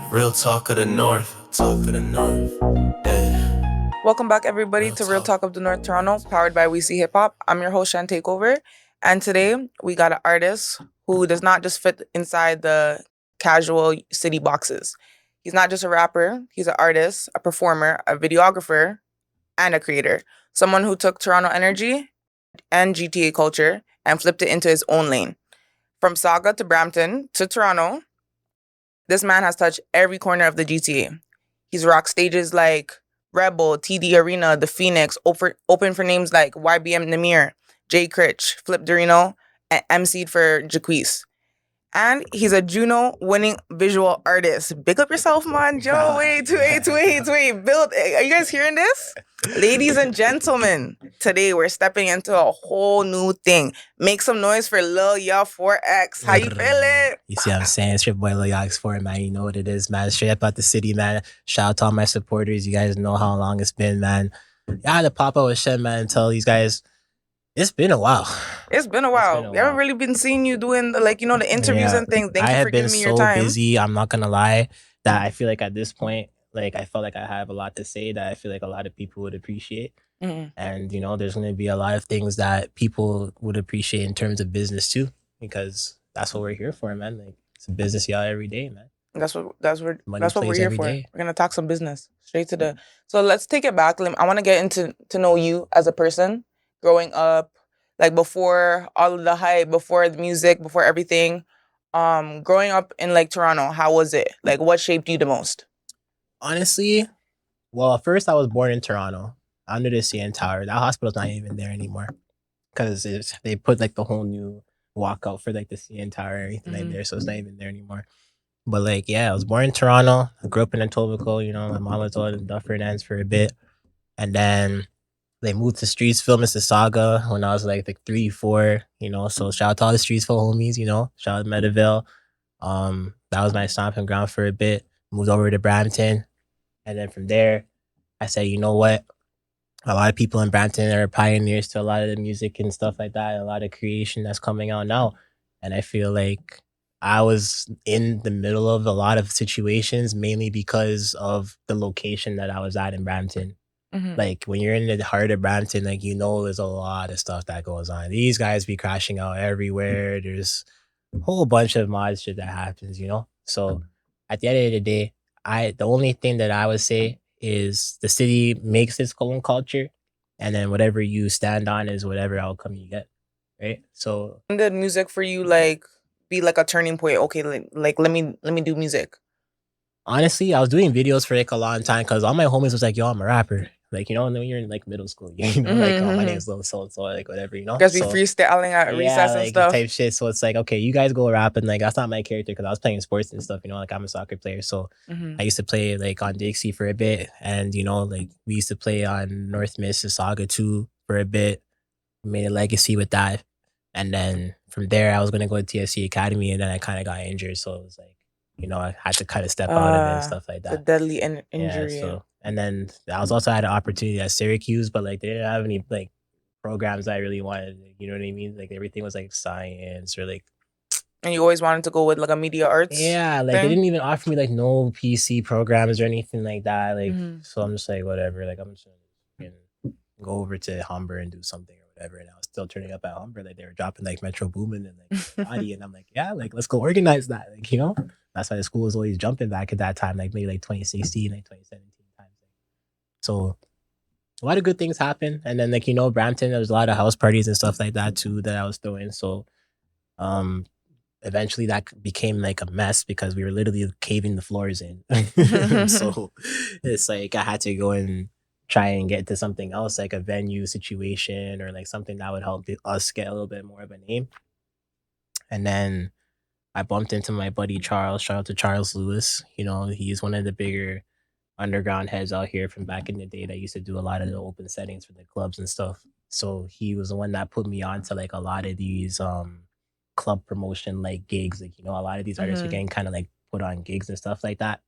Real talk of the north. Talk of the north. Welcome back, everybody, to Real Talk of the North Toronto, powered by We See Hip Hop. I'm your host, ShenTakeOver, and today we got an artist who does not just fit inside the casual city boxes. He's not just a rapper, he's an artist, a performer, a videographer, and a creator. Someone who took Toronto energy and GTA culture and flipped it into his own lane. From Saga to Brampton to Toronto, this man has touched every corner of the GTA. He's rocked stages like Rebel, TD Arena, The Phoenix, open for names like YBM Namir, Jay Critch, Flip Dorino, and MC'd for Jaquise. And he's a Juno winning visual artist. Big up yourself, man. Joe, wait. Build. Are you guys hearing this? Ladies and gentlemen, today we're stepping into a whole new thing. Make some noise for LILYUHX4. How you feeling? You see what I'm saying? It's your boy LILYUHX4, man. You know what it is, man. Straight up out the city, man. Shout out to all my supporters. You guys know how long it's been, man. I had to pop out with Shen, man, and tell these guys, it's been a while. It's been a while. We haven't really been seeing you doing the interviews and things. Thank you for giving me your time. I have been so busy. I'm not gonna lie that I feel like at this point, like I felt like I have a lot to say that I feel like a lot of people would appreciate. Mm-hmm. And there's gonna be a lot of things that people would appreciate in terms of business too, because that's what we're here for, man. Like it's a business y'all every day, man. That's what we're here for. We're gonna talk some business straight to the. So let's take it back. I want to get to know you as a person. Growing up, like before all of the hype, before the music, before everything, growing up in like Toronto, how was it? Like what shaped you the most? Honestly, well, first I was born in Toronto, under the CN Tower. That hospital's not even there anymore because they put like the whole new walkout for like the CN Tower and everything like there, so it's not even there anymore. But like, yeah, I was born in Toronto. I grew up in Etobicoke. My mom was all in Dufferin Ends for a bit, and then they moved to Streetsville, Mississauga when I was like 3, 4, so shout out to all the Streetsville homies, shout out to Medeville. That was my stomping ground for a bit. Moved over to Brampton. And then from there, I said, you know what? A lot of people in Brampton are pioneers to a lot of the music and stuff like that, a lot of creation that's coming out now. And I feel like I was in the middle of a lot of situations, mainly because of the location that I was at in Brampton. Mm-hmm. Like when you're in the heart of Brampton, like there's a lot of stuff that goes on. These guys be crashing out everywhere. There's a whole bunch of mod shit that happens, So at the end of the day, the only thing that I would say is the city makes its own culture, and then whatever you stand on is whatever outcome you get, right? So when did music for you like be like a turning point? Okay, like let me do music. Honestly, I was doing videos for like a long time because all my homies was like, yo, I'm a rapper. Like, and then you're in like middle school, like, oh, my name's Lil So, like whatever, You guys be freestyling at recess and stuff. Type shit. So it's like, okay, you guys go rap, and like that's not my character because I was playing sports and stuff, like I'm a soccer player. So I used to play like on Dixie for a bit, and like we used to play on North Mississauga too for a bit. We made a legacy with that. And then from there I was gonna go to TSC Academy, and then I kind of got injured. So it was like, I had to kind of step out of it and stuff like that. The deadly injury. Yeah, so, and then I was also had an opportunity at Syracuse, but like they didn't have any like programs I really wanted. You know what I mean? Like everything was like science or like. And you always wanted to go with like a media arts. Yeah, like they didn't even offer me like no PC programs or anything like that. Like, so I'm just like whatever. Like I'm just gonna go over to Humber and do something or whatever. And I was still turning up at Humber. Like they were dropping like Metro Boomin and like Body, and I'm like, yeah, like let's go organize that. Like that's why the school was always jumping back at that time, like maybe like 2016, like 2017 times. So a lot of good things happen. And then like, Brampton, there was a lot of house parties and stuff like that too that I was throwing. So eventually that became like a mess because we were literally caving the floors in. So it's like I had to go and try and get to something else, like a venue situation or like something that would help us get a little bit more of a name. And then I bumped into my buddy Charles. Shout out to Charles Lewis. He's one of the bigger underground heads out here from back in the day that used to do a lot of the open settings for the clubs and stuff. So he was the one that put me on to like a lot of these club promotion like gigs. Like, a lot of these artists were getting kind of like put on gigs and stuff like that.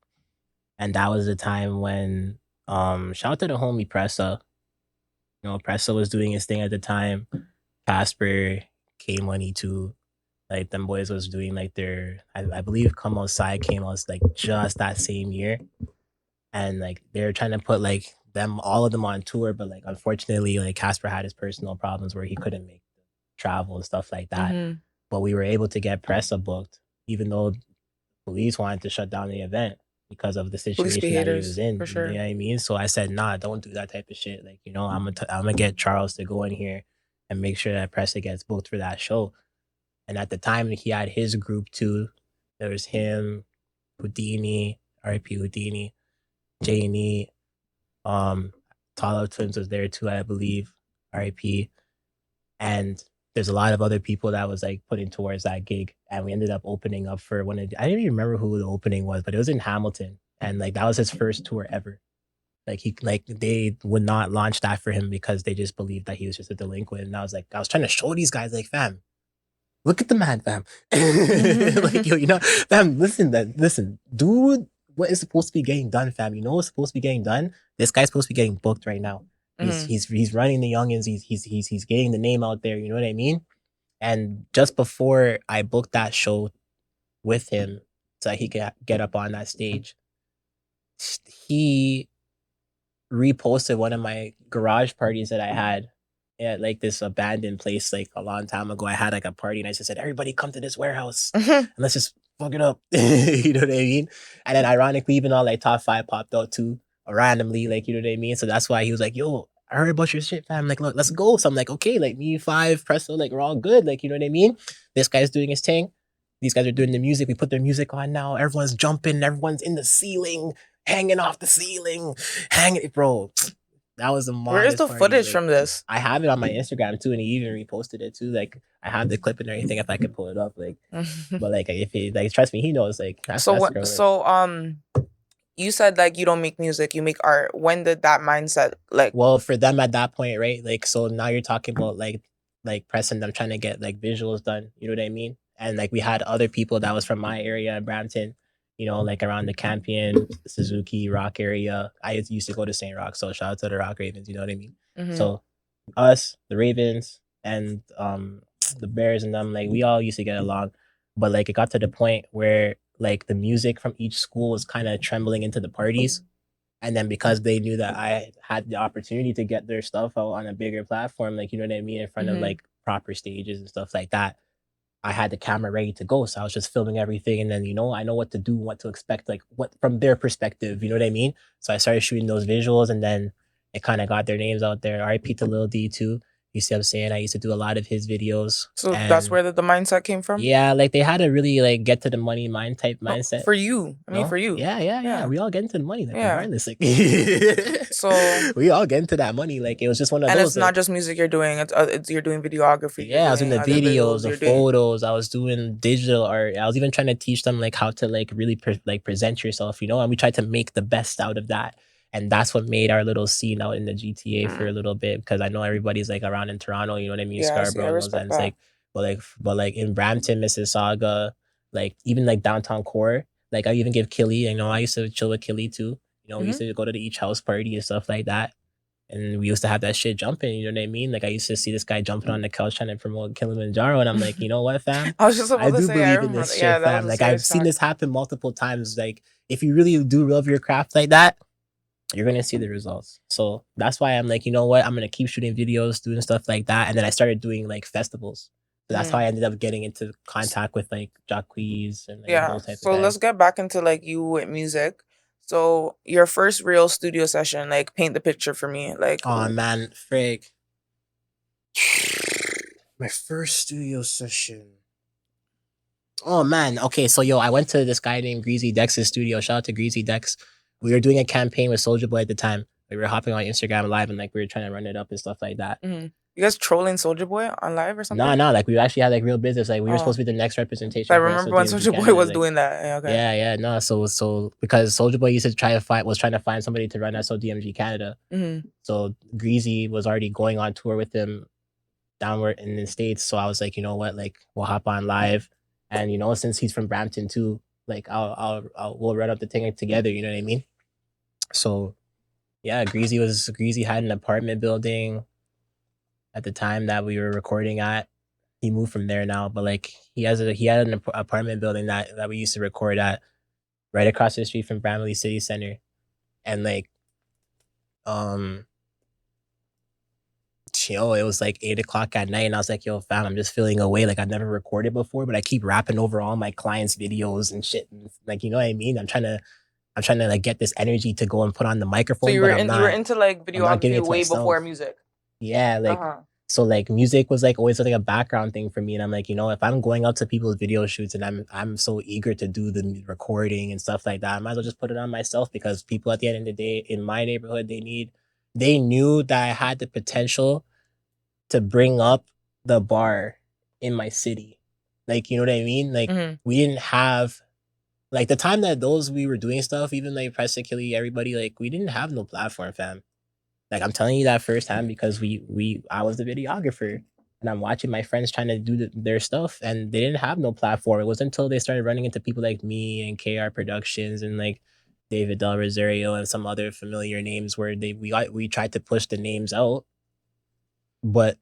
And that was the time when shout out to the homie Pressa. Pressa was doing his thing at the time. Casper, K Money too. Like them boys was doing like their, I believe Come Outside came out like just that same year, and like they were trying to put like them all of them on tour, but like unfortunately like Casper had his personal problems where he couldn't make travel and stuff like that. Mhm. But we were able to get Pressa booked, even though police wanted to shut down the event because of the Police be situation that he was haters, in. for You know sure. what I mean? So I said, nah, don't do that type of shit. Like, you know, I'm gonna get Charles to go in here and make sure that Pressa gets booked for that show. And at the time, he had his group too. There was him, Houdini, R.I.P. Houdini, J&E, Tall Twins was there too, I believe, R.I.P. And there's a lot of other people that was like putting towards that gig, and we ended up opening up for one of I didn't even remember who the opening was, but it was in Hamilton, and like that was his first tour ever. Like they would not launch that for him because they just believed that he was just a delinquent. And I was trying to show these guys like, fam, look at the man, fam. Like, yo, you know, fam, listen, do what is supposed to be getting done, fam. You know what's supposed to be getting done? This guy's supposed to be getting booked right now. He's running the youngins. He's getting the name out there. You know what I mean? And just before I booked that show with him, so that he could get up on that stage, he reposted one of my garage parties that I had at like this abandoned place like a long time ago. I had like a party and I just said, everybody come to this warehouse and let's just fuck it up. You know what I mean? And then ironically, even all like top 5 popped out too randomly, like, you know what I mean? So that's why he was like, yo, I heard about your shit, fam. Like, look, let's go. So I'm like, okay, like me, 5, Presso, like we're all good. Like, you know what I mean? This guy's doing his thing. These guys are doing the music. We put their music on now. Everyone's jumping. Everyone's in the ceiling, hanging off the ceiling, hanging, bro. That was a Where is the party. footage Like, from this? I have it on my Instagram too, and he even reposted it too. Like, I have the clip and everything if I could pull it up. Like, but like if he like trust me, he knows. Like that's So real. you said like you don't make music, you make art. When did that mindset like? Well, for them at that point, right? Like, so now you're talking about like pressing them trying to get like visuals done. You know what I mean? And like we had other people that was from my area in Brampton, you know, like around the Campion, Suzuki, Rock area. I used to go to St. Rock, so shout out to the Rock Ravens. You know what I mean? So us, the Ravens, and the Bears and them, like we all used to get along, but like it got to the point where like the music from each school was kind of trembling into the parties. And then because they knew that I had the opportunity to get their stuff out on a bigger platform, like, you know what I mean, in front of like proper stages and stuff like that, I had the camera ready to go. So I was just filming everything. And then, you know, I know what to do, what to expect, like what from their perspective, you know what I mean? So I started shooting those visuals, and then it kind of got their names out there. RIP to Lil D too. You see what I'm saying? I used to do a lot of his videos. So that's where the mindset came from? Yeah, like they had a really like get to the money mindset. For you. I mean, for you. Yeah. We all get into the money, like regardless. Like so we all get into that money. Like it was just one of and those. it's not just music you're doing, it's you're doing videography. Yeah, I was in the videos, the doing... photos. I was doing digital art. I was even trying to teach them like how to like really present yourself, you know. And we tried to make the best out of that, and that's what made our little scene out in the GTA for a little bit, because I know everybody's like around in Toronto, you know what I mean, Scarborough, those ends, like, but like in Brampton, Mississauga, like even like downtown core, like I even give Killy. You know, I used to chill with Killy too. You know, we used to go to the each house party and stuff like that. And we used to have that shit jumping, you know what I mean? Like I used to see this guy jumping on the couch trying to promote Kilimanjaro, and I'm like, you know what, fam? I was just about to do say, believe in this shit, fam. Like I've seen this happen multiple times. Like if you really do love your craft like that, you're gonna see the results. So that's why I'm like, you know what? I'm gonna keep shooting videos, doing stuff like that. And then I started doing like festivals. So that's how I ended up getting into contact with like Jacques and like those type of guys. Let's get back into like you with music. So your first real studio session, like paint the picture for me. Like, oh man, frig. My first studio session. Oh man, okay, so yo, I went to this guy named Greasy Dex's studio. Shout out to Greasy Dex. We were doing a campaign with Soulja Boy at the time. We were hopping on Instagram live and like we were trying to run it up and stuff like that. You guys trolling Soulja Boy on live or something? No, like we actually had like real business. Like we were supposed to be the next representation. I remember when Soulja Boy was doing that. Yeah, no. So because Soulja Boy used to trying to find somebody to run SODMG Canada. So Greasy was already going on tour with him downward in the States. So I was like, you know what, like we'll hop on live, and you know, since he's from Brampton too, like we'll run up the thing together. You know what I mean? So yeah, Greasy had an apartment building at the time that we were recording at. he moved from there now, but like he had an apartment building that we used to record at right across the street from Brampton City Center, and like it was like 8 o'clock at night, and I was like, yo, fam, I'm just feeling away. Like I've never recorded before, but I keep rapping over all my clients' videos and shit. And, like, you know what I mean? I'm trying to like get this energy to go and put on the microphone. So you were into like videography way before music. Yeah, like so like music was like always like a background thing for me. And I'm like, you know, if I'm going out to people's video shoots and I'm so eager to do the recording and stuff like that, I might as well just put it on myself, because people at the end of the day in my neighborhood, they knew that I had the potential to bring up the bar in my city. Like, you know what I mean? Like we didn't have, like the time that we were doing stuff, even like Pressa, everybody, like we didn't have no platform, fam. Like I'm telling you that firsthand, because I was the videographer and I'm watching my friends trying to do their stuff, and they didn't have no platform. It wasn't until they started running into people like me and KR Productions and like David Del Rosario and some other familiar names where we tried to push the names out. But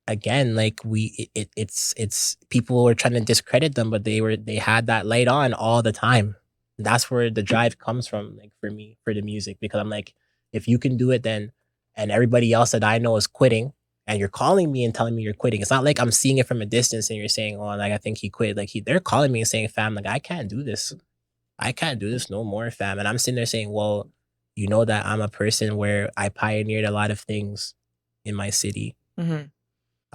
again, like it's people were trying to discredit them, but they had that light on all the time. That's where the drive comes from, like for me, for the music, because I'm like, if you can do it, then, and everybody else that I know is quitting, and you're calling me and telling me you're quitting. It's not like I'm seeing it from a distance and you're saying, oh, like I think he quit. Like they're calling me and saying, fam, like I can't do this. I can't do this no more, fam. And I'm sitting there saying, well, you know that I'm a person where I pioneered a lot of things in my city. A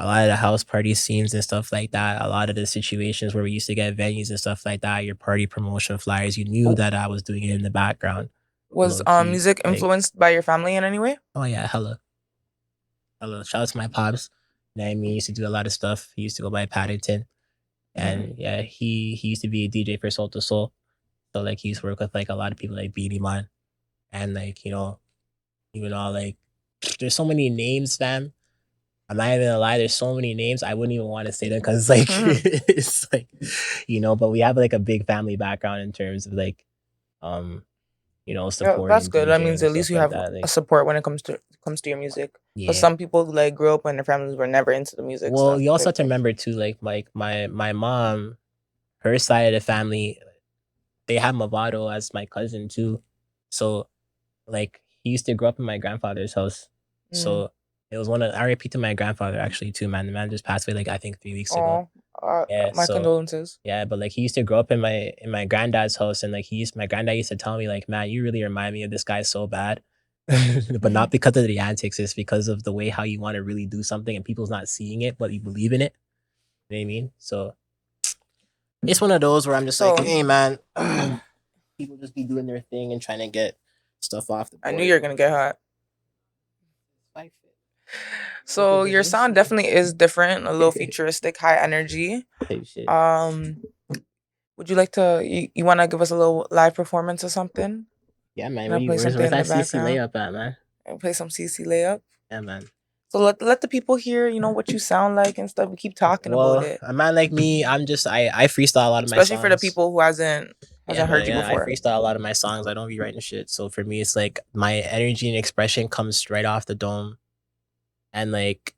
lot of the house party scenes and stuff like that. A lot of the situations where we used to get venues and stuff like that, your party promotion flyers, you knew that I was doing it in the background. Was music influenced by your family in any way? Oh yeah, hella. Shout out to my pops. You know what I mean? He used to do a lot of stuff. He used to go by Paddington. And yeah, he used to be a DJ for Soul to Soul. So like he used to work with like a lot of people like Bino, and like, you know, even all like there's so many names, fam. I'm not even gonna lie, there's so many names. I wouldn't even want to say them, because like it's like, you know, but we have like a big family background in terms of like you know, support. Yeah, that's good. That means at least you have a support when it comes to your music. Because some people like grew up and their families were never into the music. Well, you also have to remember too, like my mom, her side of the family, they have Movado as my cousin too. So like he used to grow up in my grandfather's house. So it was one of RIP to my grandfather actually too, man. The man just passed away like I think 3 weeks ago. My condolences. Yeah, but like he used to grow up in my granddad's house, and like my granddad used to tell me like, man, you really remind me of this guy so bad. But not because of the antics, it's because of the way how you want to really do something and people's not seeing it, but you believe in it. You know what I mean? So it's one of those where I'm just like, hey man, people just be doing their thing and trying to get stuff off the board. I knew you were gonna get hot. So your sound definitely is different, a little futuristic, high energy. Would you like to, you want to give us a little live performance or something? Yeah, man. Where's that CC Layup at, man? And play some CC Layup? Yeah, man. So let the people hear, you know, what you sound like and stuff. We keep talking about it. A man like me, I'm just, I freestyle a lot of my songs. Especially for the people who hasn't heard you before. I freestyle a lot of my songs. I don't be writing shit. So for me, it's like my energy and expression comes right off the dome. And like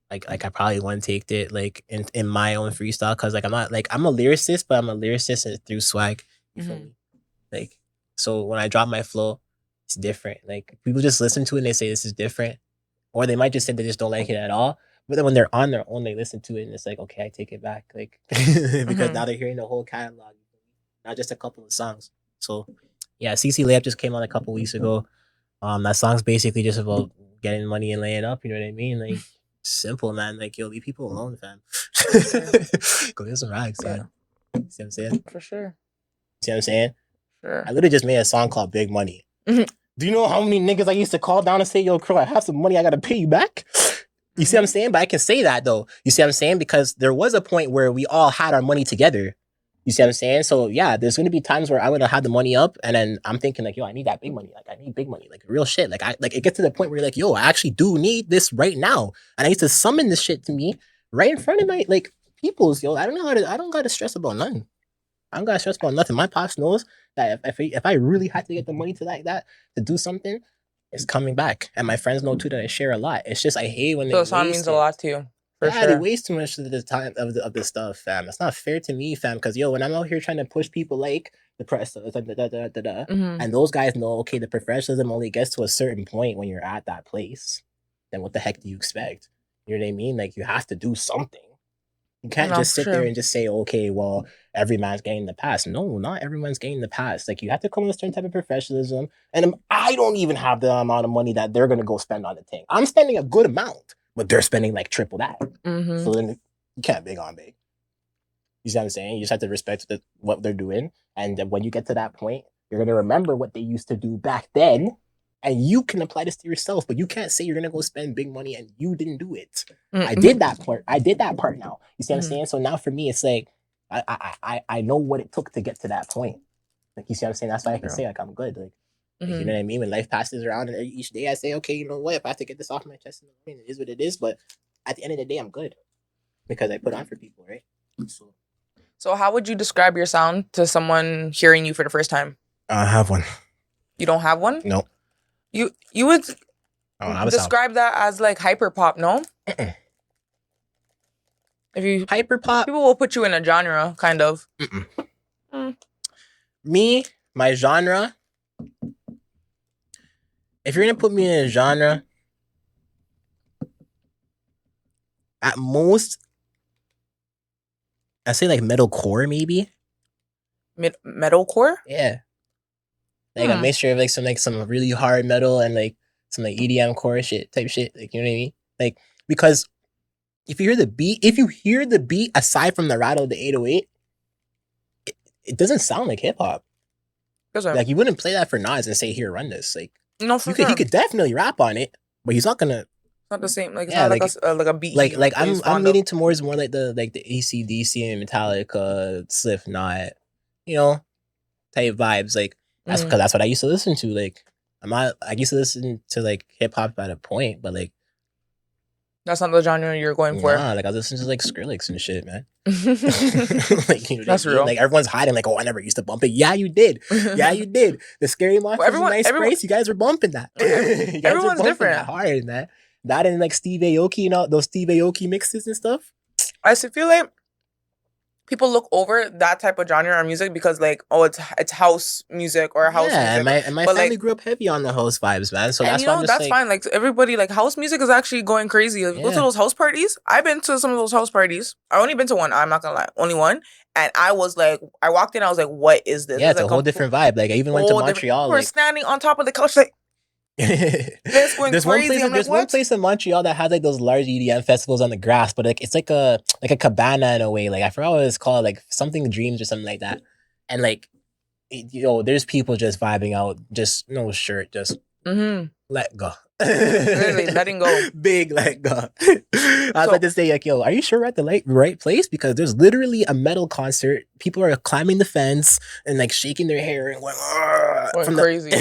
I probably one-taked it like in my own freestyle, because like I'm not like, I'm a lyricist, but I'm a lyricist through swag. You feel me? Like, so when I drop my flow, it's different. Like people just listen to it and they say this is different, or they might just say they just don't like it at all. But then when they're on their own, they listen to it and it's like, okay, I take it back, like because now they're hearing the whole catalog, not just a couple of songs. So yeah, CC Layup just came on a couple weeks ago. That song's basically just about getting money and laying up. You know what I mean? Like simple, man. Like, yo, leave people alone, fam. Go get some rags, man. See what I'm saying? For sure. See what I'm saying? Sure. I literally just made a song called Big Money. Do you know how many niggas I used to call down and say, yo, Crow, I have some money, I gotta pay you back? You see what I'm saying? But I can say that though. You see what I'm saying? Because there was a point where we all had our money together. You see what I'm saying? So yeah, there's gonna be times where I would have had the money up, and then I'm thinking like, yo, I need that big money. Like I need big money, like real shit. Like it gets to the point where you're like, yo, I actually do need this right now, and I used to summon this shit to me right in front of my like peoples. Yo, I don't gotta stress about nothing. I don't gotta stress about nothing. My pops knows that if I really had to get the money to like that to do something, it's coming back, and my friends know too that I share a lot. It's just I hate when so the song means a lot to you. For They sure. waste too much of the time of the stuff, fam. It's not fair to me, fam. Because when I'm out here trying to push people like the Pressa, Mm-hmm. and those guys know, okay, the professionalism only gets to a certain point when you're at that place. Then what the heck do you expect? You know what I mean? Like, you have to do something. You can't No, just for sit there sure. and just say, okay, well, every man's getting the pass. No, not everyone's getting the pass. Like, you have to come with a certain type of professionalism. And I don't even have the amount of money that they're gonna go spend on the thing. I'm spending a good amount, but they're spending like triple that. Mm-hmm. So then you can't big on big. You see what I'm saying? You just have to respect what they're doing. And then when you get to that point, you're going to remember what they used to do back then. And you can apply this to yourself, but you can't say you're going to go spend big money and you didn't do it. Mm-hmm. I did that part. I did that part now. You see what I'm Mhm. saying? So now for me, it's like, I know what it took to get to that point. Like, you see what I'm saying? That's why I can say, like, I'm good. Like, Mhm. you know what I mean? When life passes around and each day I say, okay, you know what? If I have to get this off my chest in the morning, it is what it is. But at the end of the day, I'm good because I put on for people, right? So how would you describe your sound to someone hearing you for the first time? I have one. You don't have one? No. You would I describe that as like hyper pop, no? If you hyper pop, people will put you in a genre, kind of. Me, my genre. If you're gonna put me in a genre, at most, I say like metalcore, maybe. Metalcore? Yeah. Like a mixture of like some really hard metal and like some like EDM core shit type shit. Like, you know what I mean? Like, because if you hear the beat aside from the rattle of the 808, it doesn't sound like hip hop. Like, you wouldn't play that for Nas and say, here, run this. Like, no, for he could definitely rap on it, but he's not gonna. It's not the same. Like, it's Yeah, not like a beat. Like I'm leaning towards more like the AC/DC and Metallica, Slipknot, you know, type vibes. Like, that's because that's what I used to listen to. Like, I used to listen to like hip hop at a point, but like, that's not the genre you're going for. Nah, like I was listening to like Skrillex and shit, man. Like, you know, that's real. Like, everyone's hiding, like, oh, I never used to bump it. Yeah, you did. Yeah, you did. The Scary Monsters and Nice Price, you guys were bumping that. You guys everyone's were different. that hard in that. That and like Steve Aoki and all those Steve Aoki mixes and stuff. I feel like people look over that type of genre of music because, like, oh, it's house music or house music. And my family grew up heavy on the house vibes, man. So that's why I'm just that's fine. Like, everybody, like, house music is actually going crazy. Like, go to those house parties. I've been to some of those house parties. I've only been to one. I'm not gonna lie, only one. And I was like, I walked in. I was like, what is this? Yeah, it's like a whole different vibe. Like, I even went to Montreal. We're standing on top of the couch, like. It's going there's crazy. There's one place in Montreal that has like those large EDM festivals on the grass, but like it's like a cabana in a way. Like, I forgot what it's called, like something dreams or something like that. And like, there's people just vibing out, just no shirt, just let go. Really, letting go. Big let go. I was about to say, like, yo, are you sure we're at the right place? Because there's literally a metal concert. People are climbing the fence and like shaking their hair and going crazy.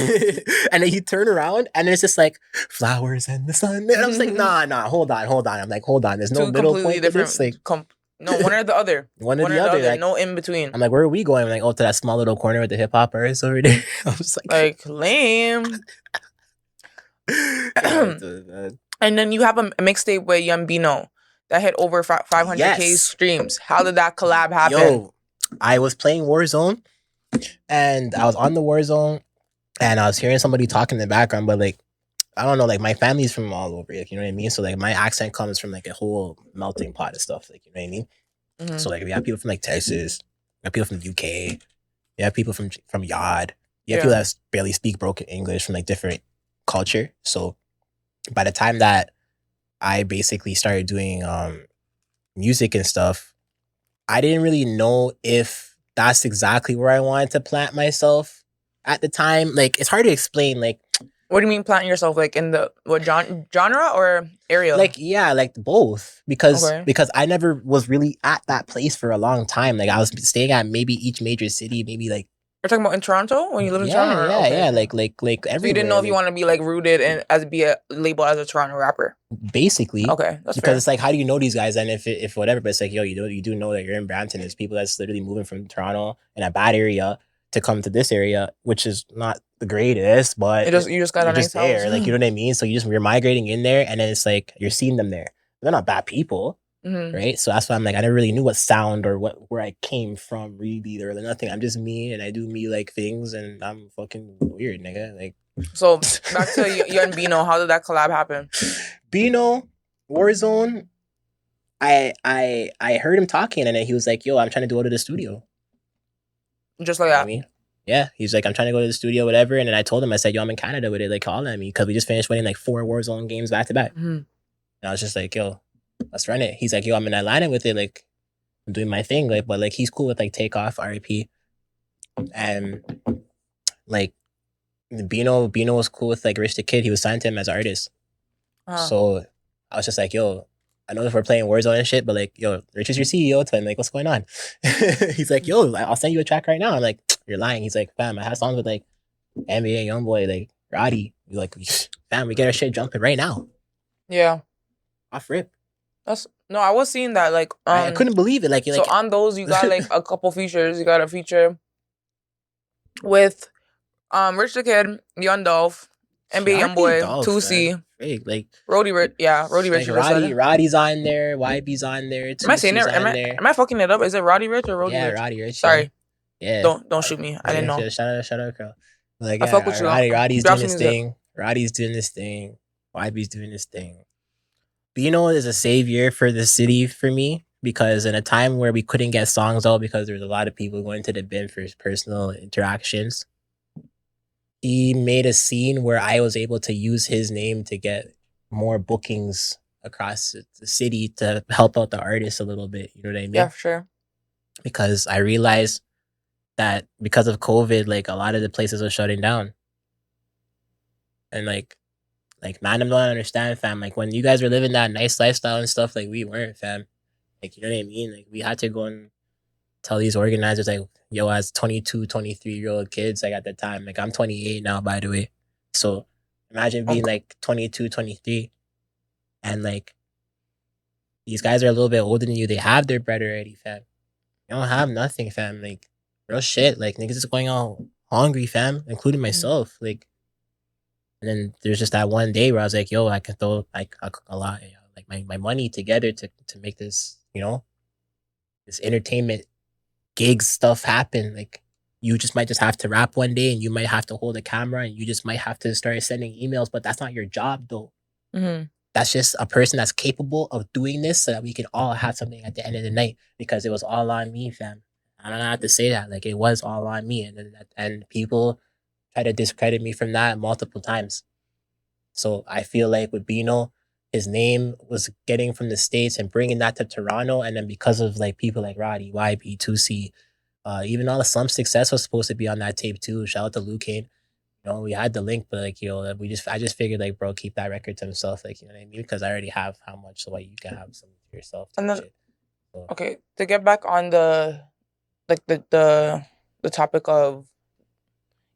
And then you turn around and it's just like flowers and the sun. And I was like, nah, hold on. I'm like, hold on. There's no middle point to this. Like, no, one or the other. One or the other. Like, no in between. I'm like, where are we going? I'm like, oh, to that small little corner with the hip hop artists over there. I was like lame. And then you have a mixtape with Young Bino that hit over 500K streams. How did that collab happen? Yo, I was playing Warzone and I was on the Warzone and I was hearing somebody talking in the background, but like, I don't know, like, my family's from all over, like, you know what I mean? So like, my accent comes from like a whole melting pot of stuff, like, you know what I mean? So like, we have people from like Texas, we have people from the UK, you have people from Yard, you have people that barely speak broken English from like different culture. So by the time that I basically started doing music and stuff, I didn't really know if that's exactly where I wanted to plant myself at the time. Like, it's hard to explain. Like, what do you mean plant yourself? Like, in the what genre or area? Like, yeah, like both. Because I never was really at that place for a long time. Like, I was staying at maybe each major city, maybe like. You're talking about in Toronto when you live in Toronto? Yeah, like everywhere. So you didn't know if you want to be like rooted and be a label as a Toronto rapper. Basically, okay, that's because fair. It's like, how do you know these guys? And if whatever, but it's like, yo, you do know that you're in Brampton. There's people that's literally moving from Toronto in a bad area to come to this area, which is not the greatest, but you just got a nice there, house. like, you know what I mean. So you're migrating in there, and then it's like you're seeing them there. They're not bad people. right? So that's why I'm like, I never really knew what sound or where I came from really, or nothing. I'm just me, and I do me like things, and I'm fucking weird, nigga. Like, So back to you and Bino. How did that collab happen? Bino, Warzone. I heard him talking, and then he was like, "Yo, I'm trying to go to the studio." Just like You know what that. I mean? Yeah, he's like, I'm trying to go to the studio, whatever. And then I told him, I said, yo, I'm in Canada with it. Like, call at me because we just finished winning like 4 Warzone games back to back. And I was just like, yo, let's run it. He's like, yo, I'm in Atlanta with it. Like, I'm doing my thing. Like, but like, he's cool with like Takeoff, RIP. And like, Bino was cool with like Rich the Kid. He was signed to him as an artist. So I was just like, yo, I know if we're playing Warzone and shit, but like, yo, Rich is your CEO. So I'm like, what's going on? He's like, yo, I'll send you a track right now. I'm like, you're lying. He's like, fam, I have songs with like NBA Youngboy, like Roddy. You're like, fam, we get our shit jumping right now. Yeah. Off rip. No, I was seeing that. Like, I couldn't believe it. Like, so on those, you got like a couple features. You got a feature with Rich the Kid, Young Dolph, NBA Youngboy, 2C. Like Roddy Rich, Roddy Rich. Like Roddy's on there, YB's on there. Am I saying it? Am I fucking it up? Is it Roddy Rich or Roddy Rich? Yeah, Roddy Rich. Sorry. Yeah. Don't shoot me. I didn't know. Shout out, girl. Like, I fuck with you. Roddy's doing his thing. Roddy's doing this thing. YB's doing this thing. Bino is a savior for the city for me because in a time where we couldn't get songs out because there was a lot of people going to the bin for his personal interactions, he made a scene where I was able to use his name to get more bookings across the city to help out the artists a little bit. You know what I mean? Yeah, for sure. Because I realized that because of COVID, like a lot of the places are shutting down. And like man, I don't understand, fam. Like when you guys were living that nice lifestyle and stuff, like we weren't, fam. Like, you know what I mean? Like we had to go and tell these organizers, like, yo, as 22, 23-year-old kids, like at the time, like I'm 28 now, by the way. So imagine being like 22, 23. And like, these guys are a little bit older than you. They have their bread already, fam. You don't have nothing, fam. Like, real shit. Like, niggas is going out hungry, fam, including myself. Like, and then there's just that one day where I was like, yo, I can throw like a lot, you know, like my money together to make this, you know, this entertainment gigs stuff happen. Like, you just might just have to rap one day and you might have to hold a camera and you just might have to start sending emails, but that's not your job though. That's just a person that's capable of doing this so that we can all have something at the end of the night, because it was all on me, fam. I don't have to say that. Like, it was all on me. And people try to discredit me from that multiple times. So I feel like with Bino, his name was getting from the States and bringing that to Toronto. And then because of like people like Roddy, YB, 2C, even all the Slum Success was supposed to be on that tape too. Shout out to Luke Kane. You know, we had the link, but like, you know, I just figured like, bro, keep that record to himself. Like, you know what I mean? Because I already have how much, so like you can have some to yourself. And then, so. Okay, to get back on the topic of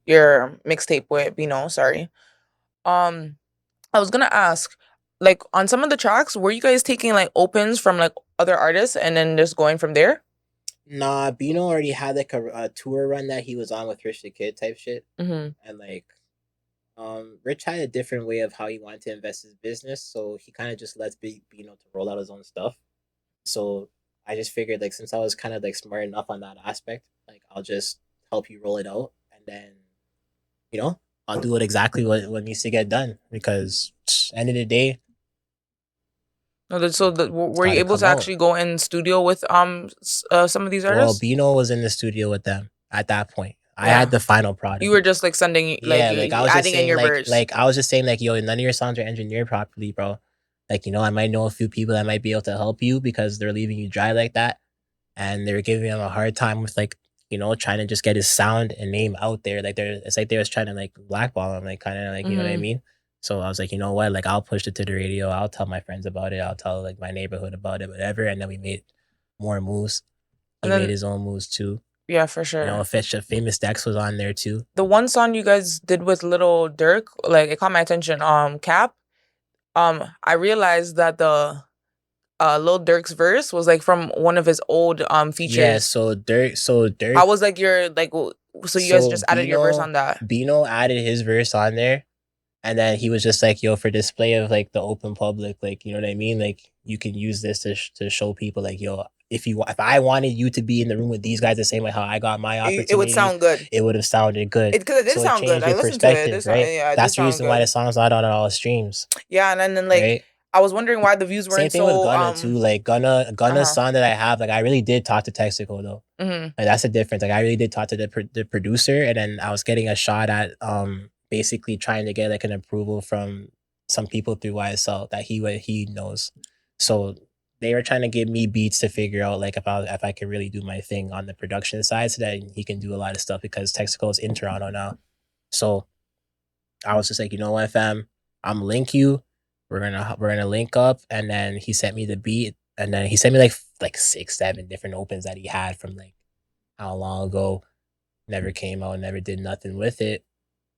your mixtape with Bino, sorry. I was gonna ask, like, on some of the tracks, were you guys taking like opens from like other artists and then just going from there? Nah, Bino already had like a tour run that he was on with Rich the Kid type shit. And like, Rich had a different way of how he wanted to invest his business, so he kind of just lets Bino to roll out his own stuff. So I just figured, like, since I was kind of like smart enough on that aspect, like, I'll just help you roll it out, and then, you know, I'll do it exactly what needs to get done, because end of the day. So were you able to actually go in studio with some of these artists? Well, Bino was in the studio with them at that point. I had the final product. You were just like sending, like, I was adding saying, in your verse. Like I was just saying, like, yo, none of your songs are engineered properly, bro. Like, you know, I might know a few people that might be able to help you because they're leaving you dry like that, and they're giving him a hard time with, like, you know, trying to just get his sound and name out there. Like, it's like they was trying to like blackball him, like, kind of like, you know what I mean? So I was like, you know what? Like, I'll push it to the radio. I'll tell my friends about it. I'll tell like my neighborhood about it, whatever. And then we made more moves. He made his own moves too. Yeah, for sure. You know, Famous Dex was on there too. The one song you guys did with Lil Durk, like, it caught my attention. Cap. I realized that the Lil Durk's verse was like from one of his old features. Yeah, so Durk. How was like your like? So you guys just added your verse on that? Bino added his verse on there, And then he was just like, yo, for display of like the open public, like, you know what I mean? Like, you can use this to show people, like, yo, if I wanted you to be in the room with these guys the same way how I got my opportunity, It would sound good. it would have sounded good. Because it did So sound good. changed I your listened to it. perspective, right? Yeah, it That's did the sound reason why good. the song's not on all streams. Yeah, and then like right? I was wondering why the views Same weren't thing with so Gunna too. Like Gunna's song that I have, like I really did talk to Texaco though. Like that's the difference. Like I really did talk to the producer, and then I was getting a shot at basically trying to get like an approval from some people through YSL that he knows. So they were trying to give me beats to figure out like if I could really do my thing on the production side, so that he can do a lot of stuff, because Texaco is in Toronto now. So I was just like, you know what, fam, I'm link you. We're gonna link up. And then he sent me the beat, and then he sent me like 6-7 different opens that he had from like how long ago. Never came out, never did nothing with it.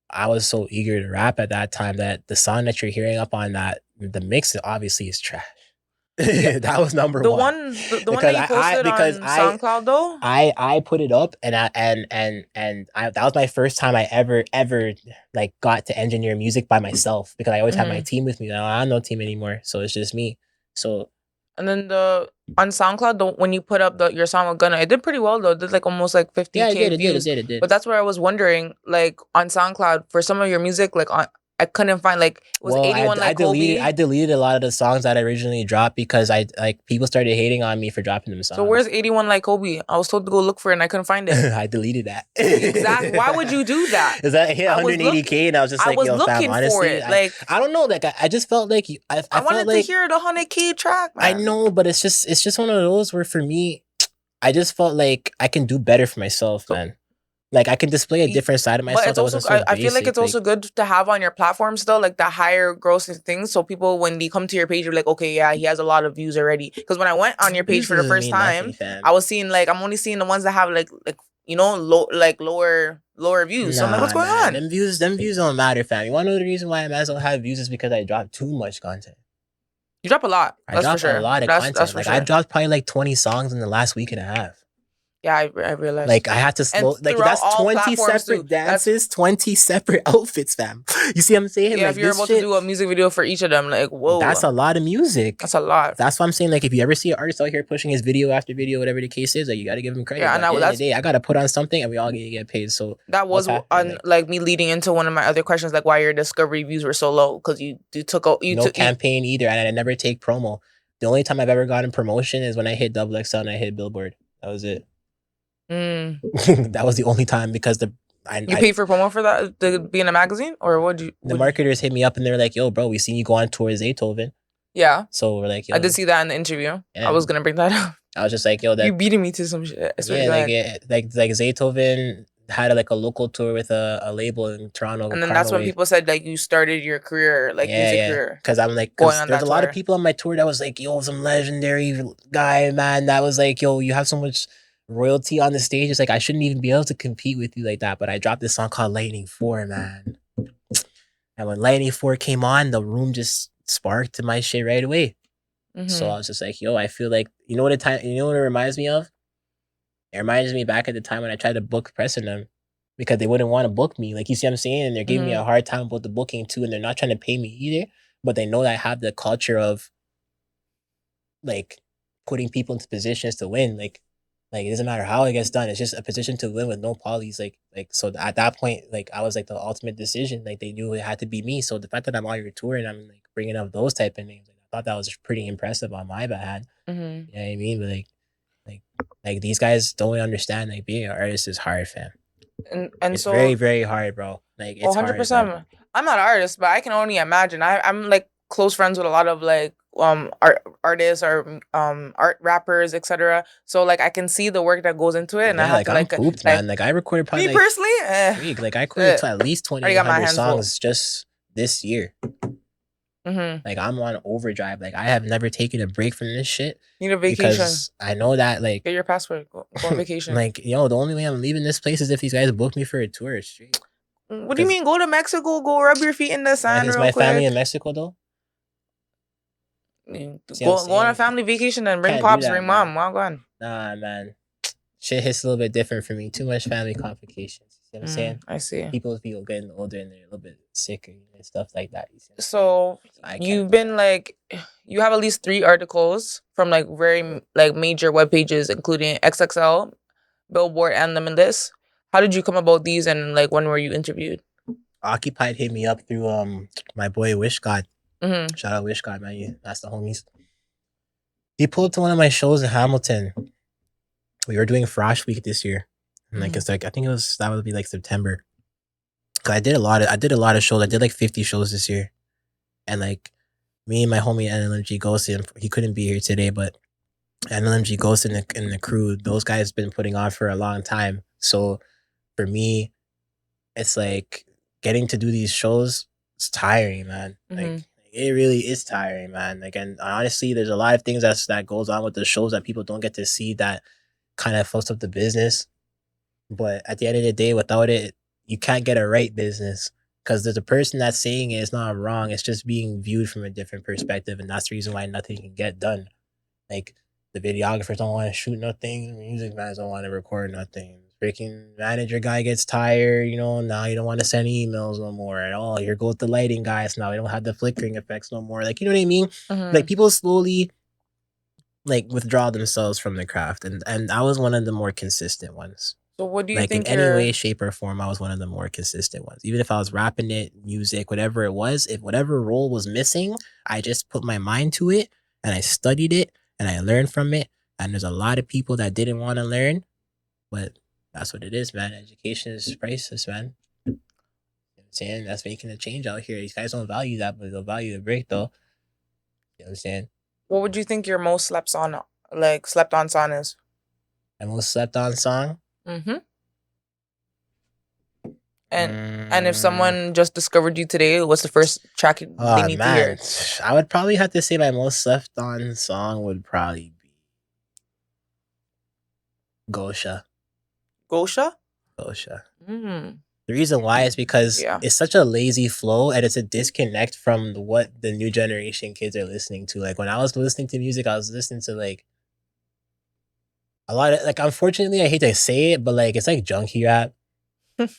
I was so eager to rap at that time that the song that you're hearing up on that the mix obviously is trash. Yeah, that was number one. The one that you posted on SoundCloud though. I put it up, and that was my first time I ever like got to engineer music by myself, because I always had my team with me. Now I have no team anymore, so it's just me. So and then on SoundCloud, when you put up your song with Gunna, it did pretty well though. It did like almost like 50K views. It did. But that's where I was wondering, like on SoundCloud for some of your music, like I couldn't find like it was 81 like Kobe. I deleted a lot of the songs that I originally dropped because I like people started hating on me for dropping them songs. So where's 81 like Kobe? I was told to go look for it and I couldn't find it. I deleted that. Exactly. Why would you do that? Is that it hit 180K and I was just like, yo, fam, honestly, I don't know. Like I just felt like I wanted like, to hear the 100K track, man. I know, but it's just one of those where for me, I just felt like I can do better for myself, man. Like I can display a different side of myself. But it's also, I feel like it's also good to have on your platform still, like the higher grossing things. So people, when they come to your page, you're like, okay, yeah, he has a lot of views already. Because when I went on your page for the first time, I was seeing like, I'm only seeing the ones that have like you know, lower views. So I'm like, what's going on? Them views don't matter, fam. You want to know the reason why I might as well have views is because I drop too much content. You drop a lot. That's for sure. A lot of content. That's for sure. I dropped probably like 20 songs in the last week and a half. Yeah, I realized. Like I had to slow. Like that's 20 separate dances, 20 separate outfits, fam. You see what I'm saying? Yeah, like, if you're able to do a music video for each of them, like whoa, that's a lot of music. That's a lot. That's what I'm saying. Like if you ever see an artist out here pushing his video after video, whatever the case is, like you got to give him credit. Yeah, and at the end of the day, I got to put on something, and we all get paid. So that was on like me leading into one of my other questions, like why your discovery views were so low, because you took no campaign either, and I never take promo. The only time I've ever gotten promotion is when I hit XXL and I hit Billboard. That was it. That was the only time, because you paid for promo for that to be in a magazine, or what? The marketers hit me up and they're like, "Yo, bro, we seen you go on tour with Zaytoven." Yeah. So we're like, yo, I did see that in the interview. Yeah. I was gonna bring that up. I was just like, yo, that you beating me to some shit. Like Zaytoven had a local tour with a label in Toronto, and then that's when people said like you started your career, like music career. Because I'm like, there's a lot of people on my tour that was like, yo, some legendary guy, man, that was like, yo, you have so much royalty on the stage. It's like I shouldn't even be able to compete with you like that. But I dropped this song called LILYUHX4, man. And when LILYUHX4 came on, the room just sparked to my shit right away. So I was just like, yo, I feel like, you know what it reminds me of? It reminds me back at the time when I tried to book Pressa and them, because they wouldn't want to book me. Like, you see what I'm saying? And they're giving me a hard time about the booking too, and they're not trying to pay me either. But they know that I have the culture of like putting people into positions to win. Like it doesn't matter how it gets done. It's just a position to win with no polys. So at that point, like I was like the ultimate decision. Like they knew it had to be me. So the fact that I'm on your tour and I'm like bringing up those type of names, like, I thought that was pretty impressive on my behalf. You know what I mean? But like these guys don't understand. Like being an artist is hard, fam. And it's so very, very hard, bro. Like it's 100%. Hard, I'm not an artist, but I can only imagine. I'm like close friends with a lot of like artists or art rappers, etc. So like I can see the work that goes into it, and I have to I'm pooped, man. Like I recorded probably me personally, week. Like I recorded at least 2,800 songs just this year. Like I'm on overdrive. Like I have never taken a break from this shit. Need a vacation. Because I know that like get your passport, go on vacation. Like, yo, the only way I'm leaving this place is if these guys book me for a tour straight. What do you mean? Go to Mexico, go rub your feet in the sand. Is my family in Mexico though? Go on a family vacation and bring pops, bring mom. Wow, go on. Nah, man. Shit hits a little bit different for me. Too much family complications. See what I'm saying? I see. People getting older and they're a little bit sicker and stuff like that. So you've been like, you have at least 3 articles from like very like major web pages, including XXL, Billboard, and Limitless. How did you come about these, and like when were you interviewed? Occupied hit me up through my boy Weshhtv. Mm-hmm. Shout out Weshhtv, man. That's the homies. He pulled to one of my shows in Hamilton. We were doing Frosh Week this year. And like it's like I think that would be like September. Cause I did a lot of shows. I did like 50 shows this year. And like me and my homie NLMG Ghost, he couldn't be here today, but NLMG Ghost and the crew, those guys been putting on for a long time. So for me, it's like getting to do these shows, it's tiring, man. Like it really is tiring, man. Like, and honestly, there's a lot of things that goes on with the shows that people don't get to see that kind of fucks up the business. But at the end of the day, without it, you can't get a right business, because there's a person that's saying it's not wrong. It's just being viewed from a different perspective, and that's the reason why nothing can get done. Like the videographers don't want to shoot nothing, the music fans don't want to record nothing. Freaking manager guy gets tired, you know, now you don't want to send emails no more at all. Here goes the lighting guys, now we don't have the flickering effects no more. Like, you know what I mean? Like people slowly like withdraw themselves from the craft, and I was one of the more consistent ones. So what do you like think? In any way, shape, or form, I was one of the more consistent ones. Even if I was rapping it, music, whatever it was, if whatever role was missing, I just put my mind to it and I studied it and I learned from it. And there's a lot of people that didn't want to learn, but that's what it is, man. Education is priceless, man. You know what I'm saying? That's making a change out here. These guys don't value that, but they'll value the break, though. You know what I'm saying? What would you think your most slept on song is? My most slept on song? And if someone just discovered you today, what's the first track they need to hear? I would probably have to say my most slept on song would probably be Gosha. Gosha? Gosha. The reason why is because it's such a lazy flow, and it's a disconnect from what the new generation kids are listening to. Like when I was listening to music, I was listening to like a lot of, like, unfortunately, I hate to say it, but like it's like junkie rap.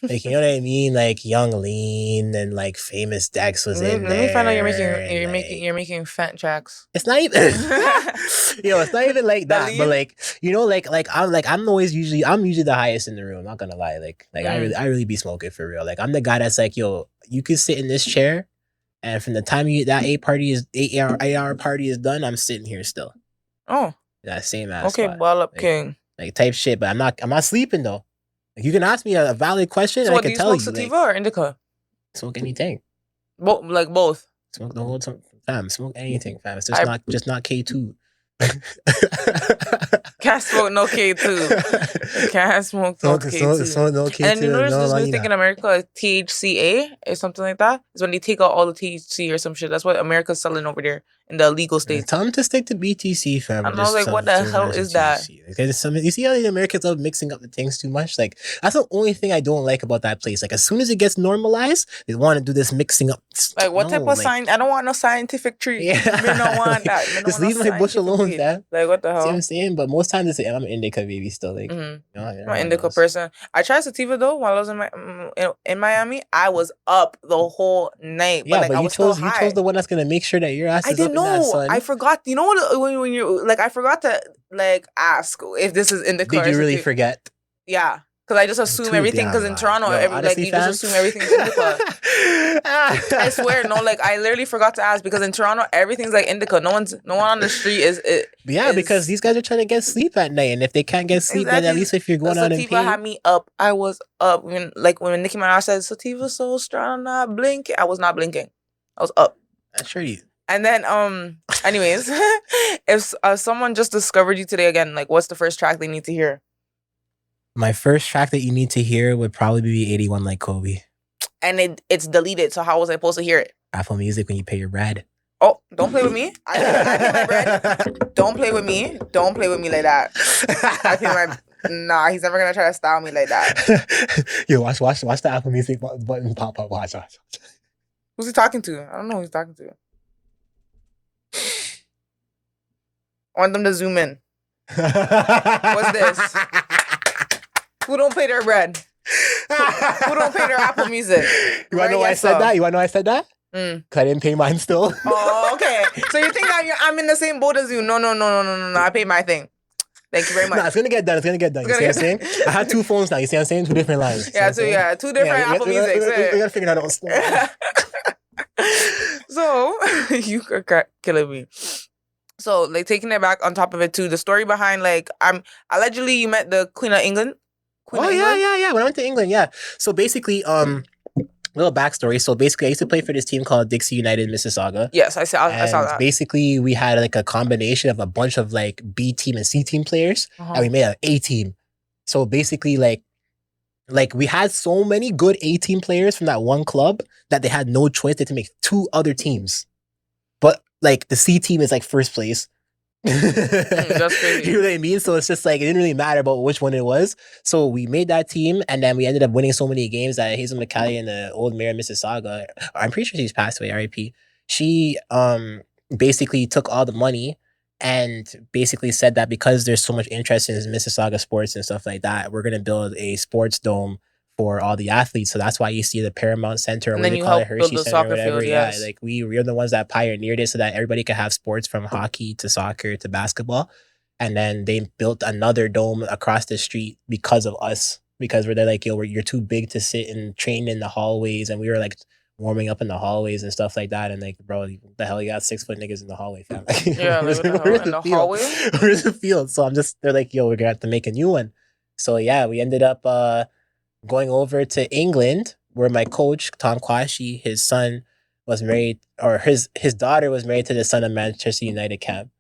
Like, you know what I mean? Like Young Lean and like Famous Dex was in there. Let me find out you're making fat tracks. It's not even it's not even like that. But like, you know, I'm usually the highest in the room, not gonna lie. Like I really be smoking for real. Like I'm the guy that's like, yo, you could sit in this chair, and from the time that 8-hour party is done, I'm sitting here still. Oh. That same ass. Okay, spot. ball up, like, king. Like type shit, but I'm not sleeping though. Like, you can ask me a valid question, and I can tell you. Smoke sativa or indica? Smoke anything. Both. Smoke the whole time, fam. Smoke anything, fam. It's just not K2. Can't smoke no K2. Can't smoke no K2. Smoke no K2. And you know there's this new thing in America, THCA or something like that. It's when they take out all the THC or some shit. That's what America's selling over there in the illegal states. Tell them to stick to BTC, fam. And I was like, what the hell is that? You see how the Americans love mixing up the things too much? Like, that's the only thing I don't like about that place. Like, as soon as it gets normalized, they want to do this mixing up. Like, what type of science? I don't want no scientific tree. Yeah. I don't want that. Just leave my bush alone, fam. Like, what the hell? See what I'm saying? But most times I'm an indica baby still. Like, I'm an indica person. I tried sativa though while I was in Miami. I was up the whole night. Yeah, but like, you chose the one that's gonna make sure that your ass is up in that sun. I forgot. You know what? When you like, I forgot to like ask if this is indica. Did you really forget? Yeah. Because I just assume everything. Because in Toronto, honestly, you just assume everything's indica. I swear, no. Like I literally forgot to ask, because in Toronto, everything's like indica. No one on the street is. Because these guys are trying to get sleep at night, and if they can't get sleep, then at least if you're going out in pain. Sativa had me up. I was up when Nicki Minaj said "Sativa's so strong, I'm not blinking." I was not blinking. I was up. I sure you. And then, anyways, if someone just discovered you today again, like, what's the first track they need to hear? My first track that you need to hear would probably be 81 Like Kobe. And it's deleted, so how was I supposed to hear it? Apple Music when you pay your bread. Oh, don't play with me. I pay my bread. Don't play with me. Don't play with me like that. Nah, he's never gonna try to style me like that. Yo, watch the Apple Music button pop up. Watch. Who's he talking to? I don't know who he's talking to. I want them to zoom in. What's this? Who don't pay their bread? Who don't pay their Apple Music? You wanna know why I said that? You wanna know why I said that? Cause I didn't pay mine still. Oh, okay. So you think I'm in the same boat as you? No. I paid my thing. Thank you very much. Nah, it's gonna get done. You see what I'm saying? I have 2 phones now. You see what I'm saying? 2 different lines. Two different Apple Music. We gotta figure that out. So you are killing me. So like taking it back on top of it too, the story behind like allegedly you met the Queen of England. Yeah. When I went to England, yeah. So basically, little backstory. So basically, I used to play for this team called Dixie United Mississauga. Yes, I saw that. Basically, we had like a combination of a bunch of like B team and C team players, and we made an A team. So basically, like we had so many good A team players from that one club that they had no choice to make 2 other teams. But like the C team is like first place. That's crazy. You know what I mean? So it's just like it didn't really matter about which one it was. So we made that team, and then we ended up winning so many games that Hazel McCallie and the old mayor of Mississauga, I'm pretty sure she's passed away, R.I.P. She basically took all the money and basically said that because there's so much interest in Mississauga sports and stuff like that, we're gonna build a sports dome for all the athletes. So that's why you see the Paramount Center, or and what then they you call it, help Hershey build the Center, or soccer whatever. field. Yes. Yeah, like we're the ones that pioneered it so that everybody could have sports from hockey to soccer to basketball. And then they built another dome across the street because of us, because they're like, yo, you're too big to sit and train in the hallways. And we were like warming up in the hallways and stuff like that. And like, bro, what the hell, you got 6-foot niggas in the hallway, fam? Yeah, like, in the hallway? Where's the field? So they're like, yo, we're gonna have to make a new one. So yeah, we ended up going over to England, where my coach, Tom Kwashi, his son was married, or his daughter was married to the son of Manchester United camp.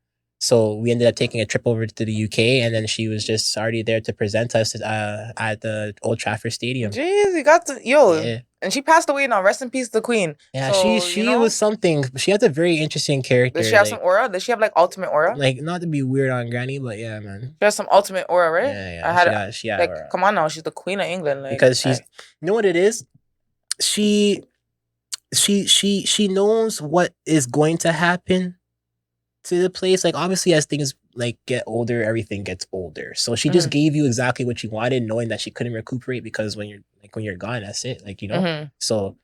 So we ended up taking a trip over to the UK, and then she was just already there to present us at the Old Trafford Stadium. Jeez, you got to yeah. And she passed away now. Rest in peace, the Queen. Yeah, so, she was something. She has a very interesting character. Does she have some aura? Does she have like ultimate aura? Like, not to be weird on Granny, but yeah, man. She has some ultimate aura, right? Yeah. She had like, aura. Come on now, she's the Queen of England. Like, because she's, you know what it is? She knows what is going to happen to the place. Like, obviously, as things like get older, everything gets older. So she just gave you exactly what you wanted, knowing that she couldn't recuperate, because when you're gone, that's it. Like, you know. So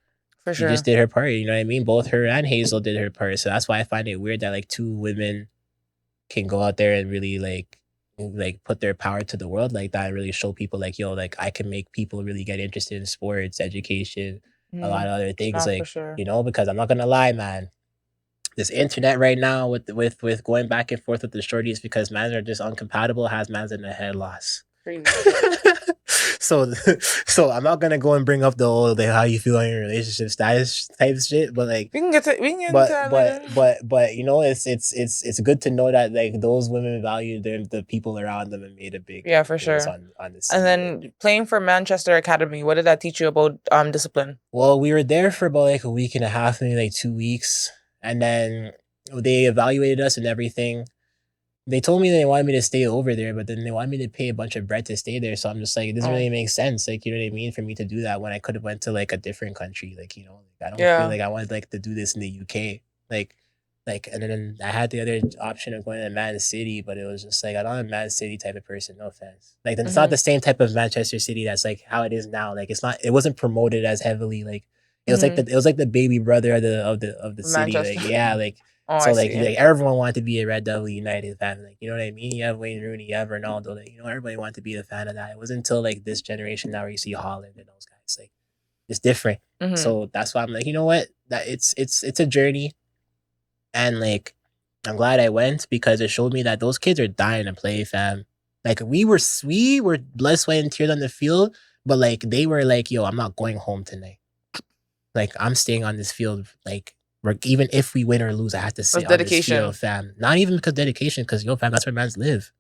for sure, she just did her part. You know what I mean? Both her and Hazel did her part. So that's why I find it weird that like 2 women can go out there and really like put their power to the world like that, and really show people like, yo, like I can make people really get interested in sports, education, a lot of other things. Like, you know, because I'm not gonna lie, man. This internet right now with going back and forth with the shorties, because mans are just uncompatible, has mans in the head loss. So I'm not gonna go and bring up the old how you feel on your relationship status type shit, but like we can get to but you know, it's good to know that like those women value the people around them and made a big for sure on this. And then playing for Manchester Academy, what did that teach you about discipline? Well, we were there for about like a week and a half, maybe like 2 weeks, and then they evaluated us and everything. They told me they wanted me to stay over there, but then they wanted me to pay a bunch of bread to stay there. So I'm just like, it doesn't really make sense. Like, you know what I mean? For me to do that when I could have went to like a different country. Like, you know, like, I don't feel like I wanted like to do this in the UK. Like, and then I had the other option of going to Man City, but it was just like, I'm not a Man City type of person. No offense. Like, it's not the same type of Manchester City that's like how it is now. Like, it wasn't promoted as heavily. Like, it was like the baby brother of the city. Like, yeah, like. So like everyone wanted to be a Red Devil United fan, like, you know what I mean? You have Wayne Rooney, you have Ronaldo, like, you know, everybody wanted to be a fan of that. It wasn't until like this generation now where you see Haaland and those guys, like, it's different. So that's why I'm like, you know what? That it's a journey, and like I'm glad I went, because it showed me that those kids are dying to play, fam. Like we were blood, sweat, and tears on the field, but like they were like, yo, I'm not going home tonight. Like I'm staying on this field, like. Even if we win or lose, I have to stay on this field, fam. Not even because dedication, because yo, fam, that's where mans live.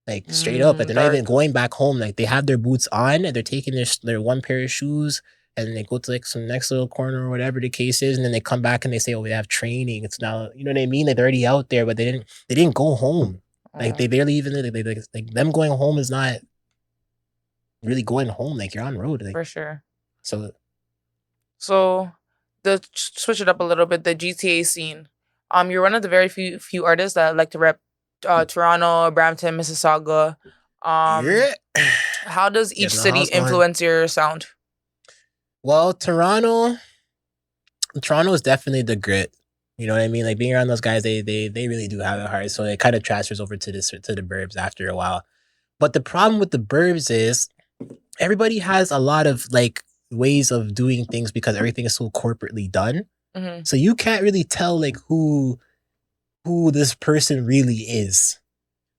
Like straight up, like they're not even going back home. Like they have their boots on and they're taking their one pair of shoes and they go to like some next little corner or whatever the case is, and then they come back and they say, "Oh, we have training." It's now, you know what I mean? Like they're already out there, but they didn't go home. Like they barely even like them going home is not really going home. Like you're on road, like, for sure. So. To switch it up a little bit, the GTA scene. You're one of the very few artists that like to rep Toronto, Brampton, Mississauga. Yeah. How does each Getting the city house going. influence your sound? Well, Toronto is definitely the grit. You know what I mean? Like being around those guys, they really do have it hard. So it kind of transfers over to the burbs after a while. But the problem with the burbs is everybody has a lot of like ways of doing things because everything is so corporately done. Mm-hmm. So you can't really tell like who this person really is.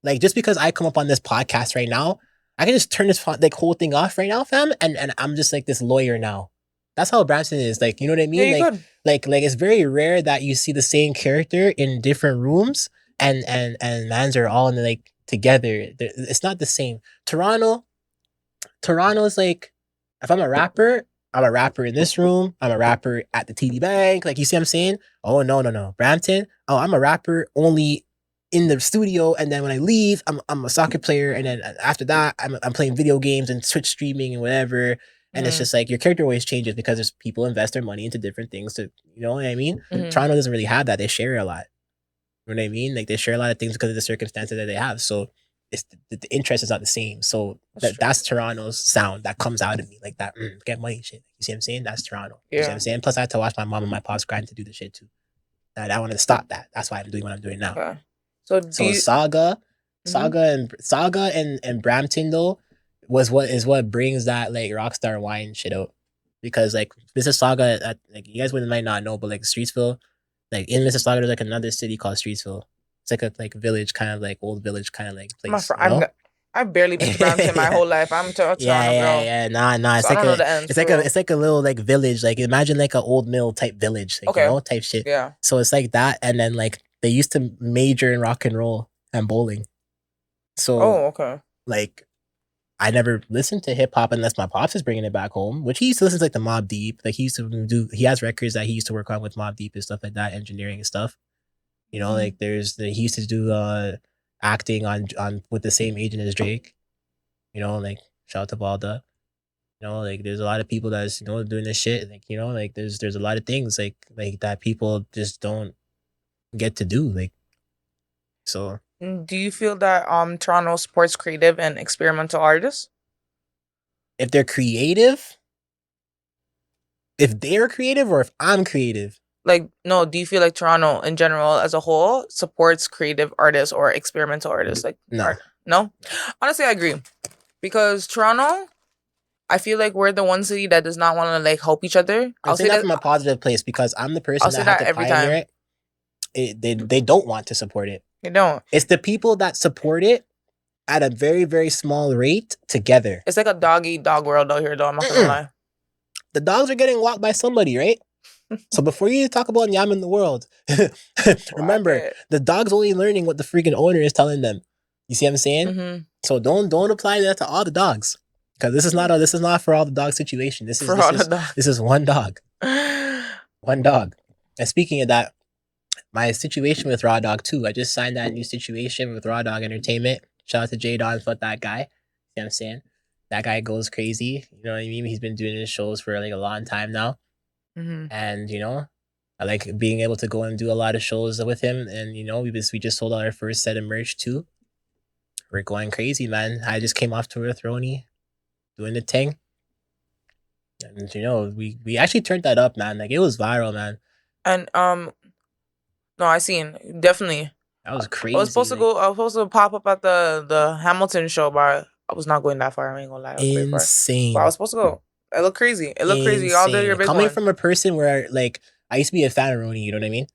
Like just because I come up on this podcast right now, I can just turn this like whole thing off right now, fam, and I'm just like this lawyer now. That's how Brampton is. Like, you know what I mean? Yeah, you like, could. like it's very rare that you see the same character in different rooms and mans are all in like together. It's not the same. Toronto is like, if I'm a rapper in this room. I'm a rapper at the TD Bank. Like, you see what I'm saying? Oh, no. Brampton, oh, I'm a rapper only in the studio. And then when I leave, I'm a soccer player. And then after that, I'm playing video games and Twitch streaming and whatever. And it's just like your character always changes because there's people invest their money into different things to, you know what I mean? Toronto doesn't really have that. They share a lot. You know what I mean? Like they share a lot of things because of the circumstances that they have. So it's the interest is not the same. So that's Toronto's sound that comes out of me like that. Get money shit. You see what I'm saying? That's Toronto. You see what I'm saying? Plus I had to watch my mom and my pops grind to do the shit too. And I wanted to stop that. That's why I'm doing what I'm doing now. Okay. So Saga and Brampton though is what brings that like rockstar wine shit out. Because like Mississauga, like you guys might not know, but like Streetsville, like in Mississauga there's like another city called Streetsville. It's like a village, kind of like old village kind of like place. I've barely been to Brampton my whole life. I'm Toronto girl. Yeah. Nah. It's so like it's like a little like village. Like imagine like an old mill type village, like, you know, type shit. Yeah. So it's like that, and then like they used to major in rock and roll and bowling. So like I never listened to hip hop unless my pops is bringing it back home, which he used to listen to like the Mobb Deep. Like he has records that he used to work on with Mobb Deep and stuff like that, engineering and stuff. You know, like he used to do acting on with the same agent as Drake. You know, like shout out to Balda. You know, like there's a lot of people that's, you know, doing this shit. Like, you know, like there's a lot of things like that people just don't get to do. Like, so do you feel that Toronto supports creative and experimental artists? If they're creative, or if I'm creative? Like, no, do you feel like Toronto in general as a whole supports creative artists or experimental artists? Like, no. No? Honestly, I agree. Because Toronto, I feel like we're the one city that does not want to like help each other. I'll say that from a positive place because I'm the person that had to pioneer it. They don't want to support it. They don't. It's the people that support it at a very, very small rate together. It's like a dog-eat-dog world out here, though. I'm not gonna lie. The dogs are getting walked by somebody, right? So before you talk about yamming the world, remember the dog's only learning what the freaking owner is telling them. You see what I'm saying? So don't apply that to all the dogs, because this is not for all the dog situation. This is one dog, one dog. And speaking of that, my situation with Raw Dog 2, I just signed that new situation with Raw Dog Entertainment. Shout out to J Don for that guy. You know what I'm saying? That guy goes crazy. You know what I mean? He's been doing his shows for like a long time now. And, you know, I like being able to go and do a lot of shows with him. And, you know, we just sold out our first set of merch too. We're going crazy, man. I just came off tour with Roni, doing the thing. And, you know, we actually turned that up, man. Like, it was viral, man. And, no, I seen. Definitely. That was crazy. I was supposed to pop up at the Hamilton show, but I was not going that far. I ain't gonna lie. Insane. But I was supposed to go. It looked crazy. All day your big coming one. from a person where like I used to be a fan of Roni, you know what I mean?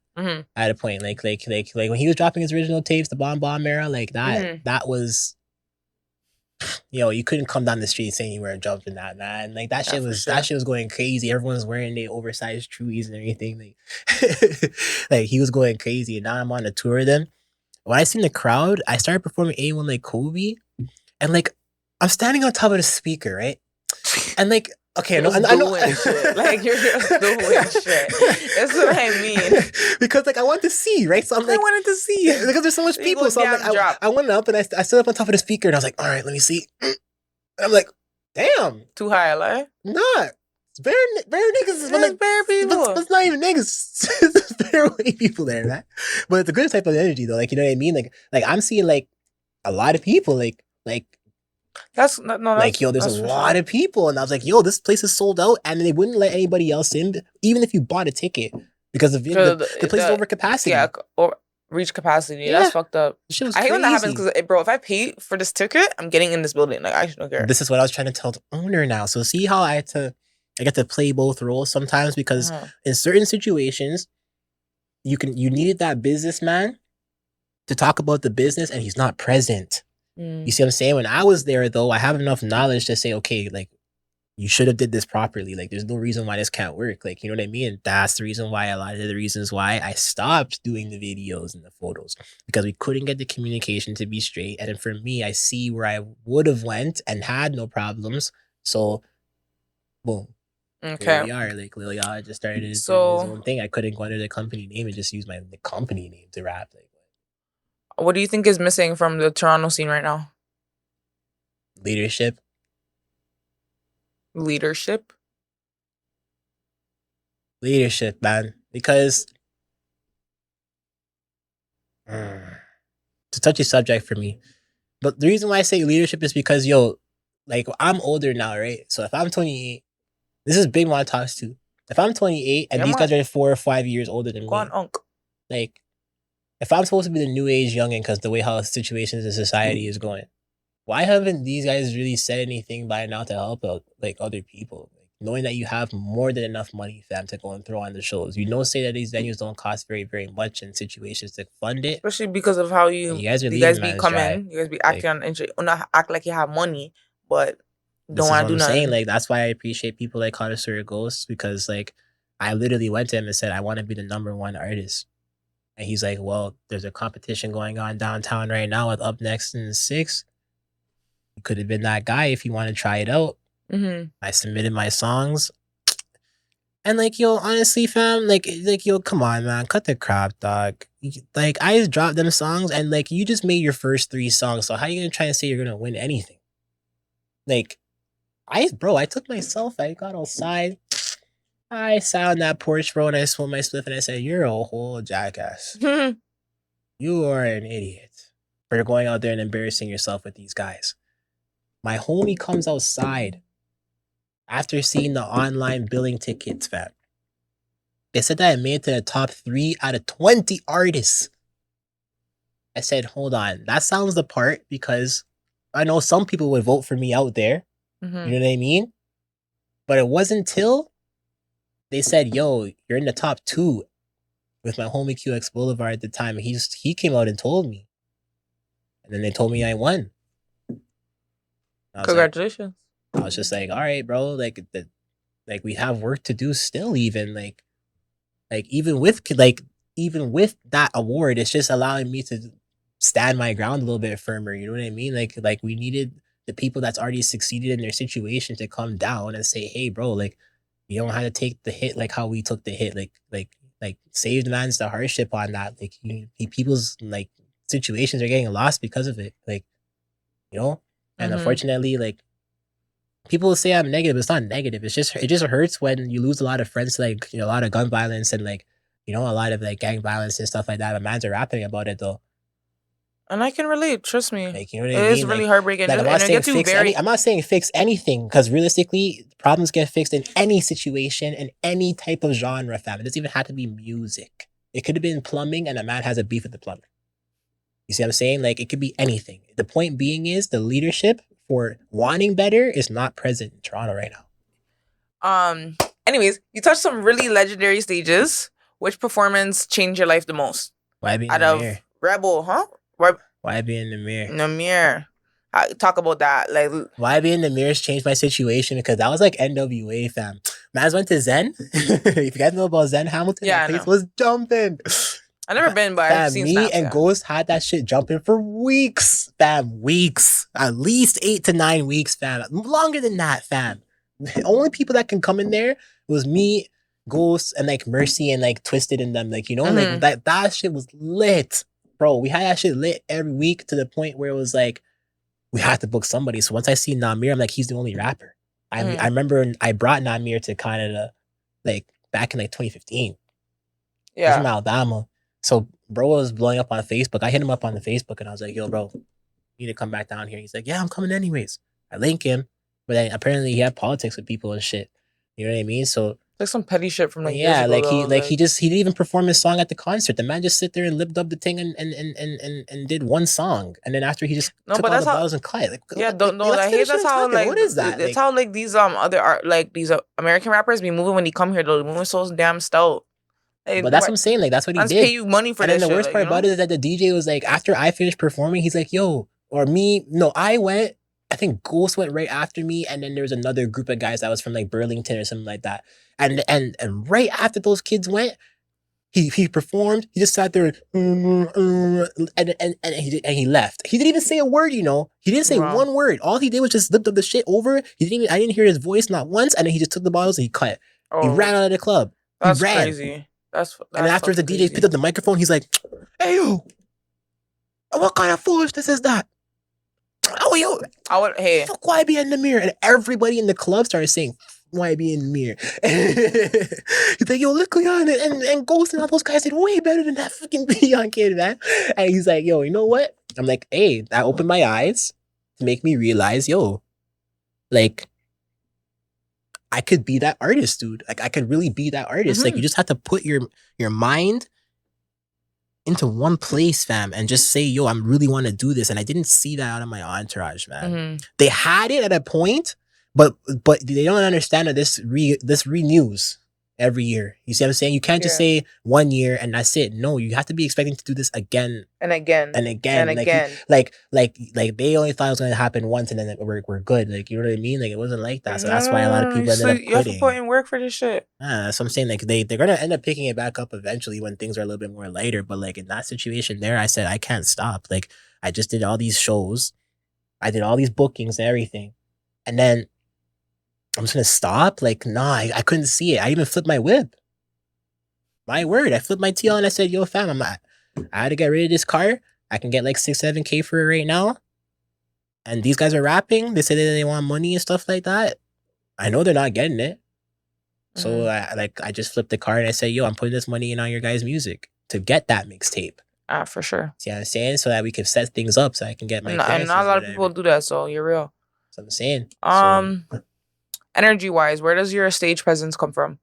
At a point, like when he was dropping his original tapes, the Bomb era, like that, that was, you know, you couldn't come down the street saying you weren't jumping that, man. Like that shit was going crazy. Everyone was wearing their oversized truies and everything. Like, like he was going crazy. And now I'm on a tour with them. When I seen the crowd, I started performing A1 like Kobe, and like I'm standing on top of the speaker, right? And like, okay, I know. Shit. Like you're just doing shit. That's what I mean. Because like I want to see, right? So I'm like, I wanted to see because there's so much people. So I'm like, I went up and I stood up on top of the speaker and I was like, all right, let me see. And I'm like, damn, too high, like not. It's bare niggas. It's bare people. It's not even niggas. It's bare white people there, man. But it's a good type of energy though. Like, you know what I mean? Like I'm seeing like a lot of people like That's no, that's Like, yo, there's a that's for lot sure. of people. And I was like, yo, this place is sold out. And they wouldn't let anybody else in, even if you bought a ticket, because the place is over capacity. Yeah, or reach capacity. Yeah. That's fucked up. This shit was I hate when that happens crazy. because, bro, if I pay for this ticket, I'm getting in this building. Like, I actually don't care. This is what I was trying to tell the owner now. So see how I get to play both roles sometimes, because in certain situations, you needed that businessman to talk about the business, and he's not present. You see what I'm saying? When I was there, though, I have enough knowledge to say, okay, like, you should have did this properly. Like, there's no reason why this can't work. Like, you know what I mean? And that's the reason why, a lot of the reasons why I stopped doing the videos and the photos, because we couldn't get the communication to be straight. And then for me, I see where I would have went and had no problems. So, boom. Okay. Here we are. Like, LILYUHX just started his own thing. I couldn't go under the company name and just use the company name to rap. Like, what do you think is missing from the Toronto scene right now? Leadership. Leadership, man. Because it's a touchy subject for me. But the reason why I say leadership is because, yo, like, I'm older now, right? So if I'm 28, this is big one talks to. If I'm 28 and these guys are 4 or 5 years older than me, like, if I'm supposed to be the new age youngin, because the way how situations in society is going, why haven't these guys really said anything by now to help out, like, other people? Like, knowing that you have more than enough money, fam, to go and throw on the shows. You know, say that these venues don't cost very, very much in situations to fund it. Especially because of how you guys be coming. You guys be acting on interest. Not act like you have money, but don't want to do nothing. Saying, like, that's why I appreciate people like Connoisseur Ghost, because, like, I literally went to him and said, I want to be the #1 artist. And he's like, well, there's a competition going on downtown right now with Up Next in 6. You could have been that guy if you want to try it out. I submitted my songs. And, like, yo, honestly, fam, like, yo, come on, man. Cut the crap, dog. Like, I just dropped them songs, and, like, you just made your first 3 songs. So how you going to try and say you're going to win anything? Like, I took myself, I got outside. I sat on that porch, bro, and I smoked my spliff, and I said, you're a whole jackass. You are an idiot for going out there and embarrassing yourself with these guys. My homie comes outside after seeing the online billing tickets, fam. They said that I made it to the top 3 out of 20 artists. I said, hold on, that sounds the part, because I know some people would vote for me out there. You know what I mean? But it wasn't until they said, yo, you're in the top 2 with my homie QX Boulevard at the time. He came out and told me. And then they told me I won. Congratulations. I was just like, all right, bro, like we have work to do still, even like even with that award, it's just allowing me to stand my ground a little bit firmer. You know what I mean? Like we needed the people that's already succeeded in their situation to come down and say, hey, bro, like, you don't have to take the hit like how we took the hit. Like saved man's the hardship on that. Like, people's, like, situations are getting lost because of it. Like, you know? And unfortunately, like, people will say I'm negative. It's not negative. It just hurts when you lose a lot of friends to, like, you know, a lot of gun violence and, like, you know, a lot of, like, gang violence and stuff like that. But man's are rapping about it, though. And I can relate. Trust me. Like, you know what I mean? It is really heartbreaking. Like, I'm not saying fix anything, because realistically, problems get fixed in any situation, in any type of genre, fam. It doesn't even have to be music. It could have been plumbing, and a man has a beef with the plumber. You see what I'm saying? Like, it could be anything. The point being is the leadership for wanting better is not present in Toronto right now. Anyways, you touched some really legendary stages. Which performance changed your life the most? Why be in the mirror? Rebel, huh? Why be in the mirror? In the mirror. Talk about that. Like, why be in the mirrors changed my situation, because that was like NWA, fam. Mans went to Zen. If you guys know about Zen Hamilton, that place was jumping. I've never been, but I've seen snaps, and Ghost had that shit jumping for weeks, fam. Weeks. At least 8 to 9 weeks, fam. Longer than that, fam. The only people that can come in there was me, Ghost, and, like, Mercy, and, like, Twisted in them. Like, you know, like, that shit was lit. Bro, we had that shit lit every week, to the point where it was like, we had to book somebody. So once I see Namir, I'm like, he's the only rapper. I remember I brought Namir to Canada, like, back in, like, 2015. Yeah. He's from Alabama. So bro was blowing up on Facebook. I hit him up on the Facebook, and I was like, yo, bro, You need to come back down here. He's like, yeah, I'm coming anyways. I link him, but then apparently he had politics with people and shit. You know what I mean? So Like some petty shit from like years yeah, ago. like though, he didn't even perform his song at the concert. The man just sit there and lipped up the thing and did one song, and then after he just No, took but all that's the how- bottles and cut. Like, Yeah, like, don't let's I hate finish that's what I'm how talking. like What is that? It's Like, how like these other art like these American rappers be moving when they come here. They're moving so damn stout. Like, but that's what I'm saying. Like that's what he let's did. pay you money for And this then the shit, worst like, part you know? about it is that the DJ was like, after I finished performing, he's like, yo, or me, no, I went. I think Ghost went right after me, and then there was another group of guys that was from like Burlington or something like that. And right after those kids went, he performed. He just sat there and he left. He didn't even say a word, you know. He didn't say Wow. one word. All he did was just lift up the shit over. I didn't hear his voice not once, and then he just took the bottles and he cut. He ran out of the club. That's he ran. crazy. That's And then after the fucking DJ crazy. picked up the microphone, he's like, "Hey yo, what kind of foolishness is that? Oh yo, I would fuck YB in the mirror." And everybody in the club started saying YB in the mirror. He's like, yo, look, Leon and Ghost and all those guys did way better than that fucking Leon kid, man. And he's like, yo, you know what? I'm like, hey, that opened my eyes to make me realize, yo, like, I could be that artist, dude. Like, I could really be that artist. Like, you just have to put your mind into one place, fam, and just say, yo, I really want to do this. And I didn't see that out of my entourage, man. They had it at a point, but they don't understand that this renews every year. You see what I'm saying? You can't just say 1 year and that's it. No, you have to be expecting to do this again and again and again and like, again. Like they only thought it was going to happen once and then we're good. Like, you know what I mean? Like, it wasn't like that. So that's why a lot of people ended up quitting. You have to put in work for this shit. That's what I'm saying. Like, they're going to end up picking it back up eventually when things are a little bit more lighter. But like in that situation there, I said, I can't stop. Like, I just did all these shows. I did all these bookings and everything. And then I'm just going to stop? Like, nah, I couldn't see it. I even flipped my whip. My word. I flipped my TL and I said, yo, fam, I had to get rid of this car. I can get like 6-7K for it right now. And these guys are rapping. They say that they want money and stuff like that. I know they're not getting it. So I just flipped the car and I said, yo, I'm putting this money in on your guys' music to get that mixtape. For sure. See what I'm saying? So that we can set things up so I can get my and not a lot of people do that, so you're real. That's what I'm saying. Energy wise, where does your stage presence come from?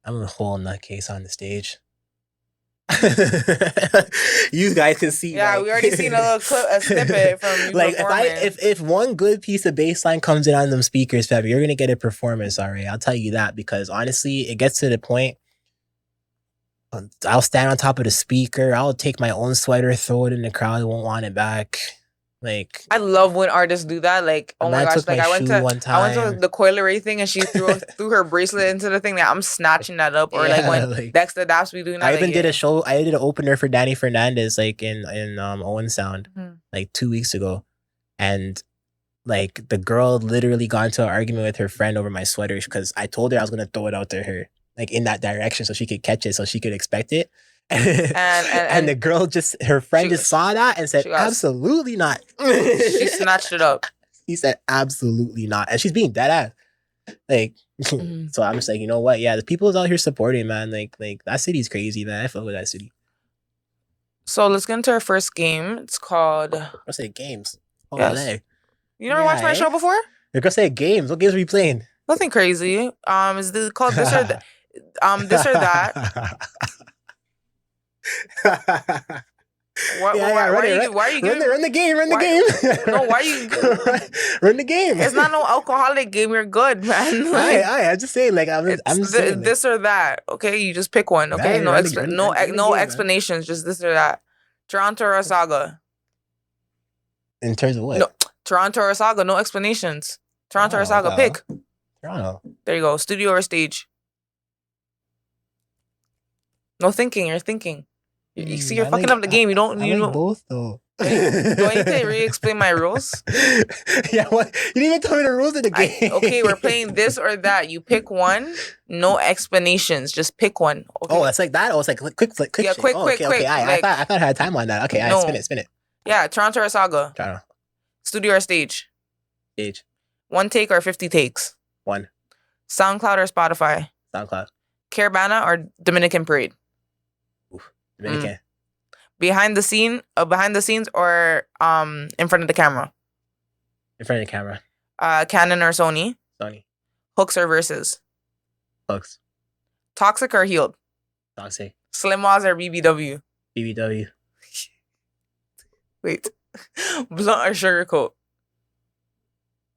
I'm a whole nutcase on the stage. You guys can see. Yeah, like, we already seen a little clip, a snippet from you. Like, if one good piece of bass line comes in on them speakers, fam, you're gonna get a performance, all right. I'll tell you that, because honestly, it gets to the point. I'll stand on top of the speaker. I'll take my own sweater, throw it in the crowd. Won't want it back. Like, I love when artists do that. Like, oh my gosh, like I went to the Coileray thing and she threw her bracelet into the thing. That I'm snatching that up. Or like when Dexter Daps be doing that. I even did a show. I did an opener for Danny Fernandez, like in Owen Sound, like 2 weeks ago, and like the girl literally got into an argument with her friend over my sweater because I told her I was gonna throw it out to her, like in that direction, so she could catch it, so she could expect it. And the girl her friend just saw that and said, absolutely not. She snatched it up. He said, absolutely not. And she's being dead ass. Like, so I'm just like, you know what? Yeah, the people's out here supporting, man. Like that city's crazy, man. I fuck with that city. So let's get into our first game. It's called... I say games. Oh, yes. You never watched my show before? You're gonna say games. What games are we playing? Nothing crazy. Is this called this or that? This or that. Why are you giving... Run the game. Run the game. No, why are you... Run the game. It's not no alcoholic game. You're good, man. Like, I'm just saying, like, I'm just saying, like, this or that. Okay, you just pick one. Okay, no explanations. Just this or that. Toronto or Saga. In terms of what? No, Toronto or Saga. No explanations. Toronto or Saga. Pick. Toronto. There you go. Studio or stage. No thinking. You're thinking. You see, you're fucking up the game. You don't. I like both though. Do I need to re-explain my rules? Yeah, what? You didn't even tell me the rules of the game. Okay, we're playing this or that. You pick one. No explanations. Just pick one. Okay. Oh, it's like that. Oh, it's like quick. Yeah, quick. Okay. I thought I had time on that. Okay, no. Spin it. Yeah, Toronto or Saga. Toronto. Studio or stage. Stage. 1 take or 50 takes. 1. SoundCloud or Spotify. SoundCloud. Caravana or Dominican Parade. Dominican. Behind the scenes, or in front of the camera. In front of the camera. Canon or Sony. Sony. Hooks or verses. Hooks. Toxic or healed. Toxic. Slim Waz or BBW. BBW. Wait. Blunt or sugarcoat.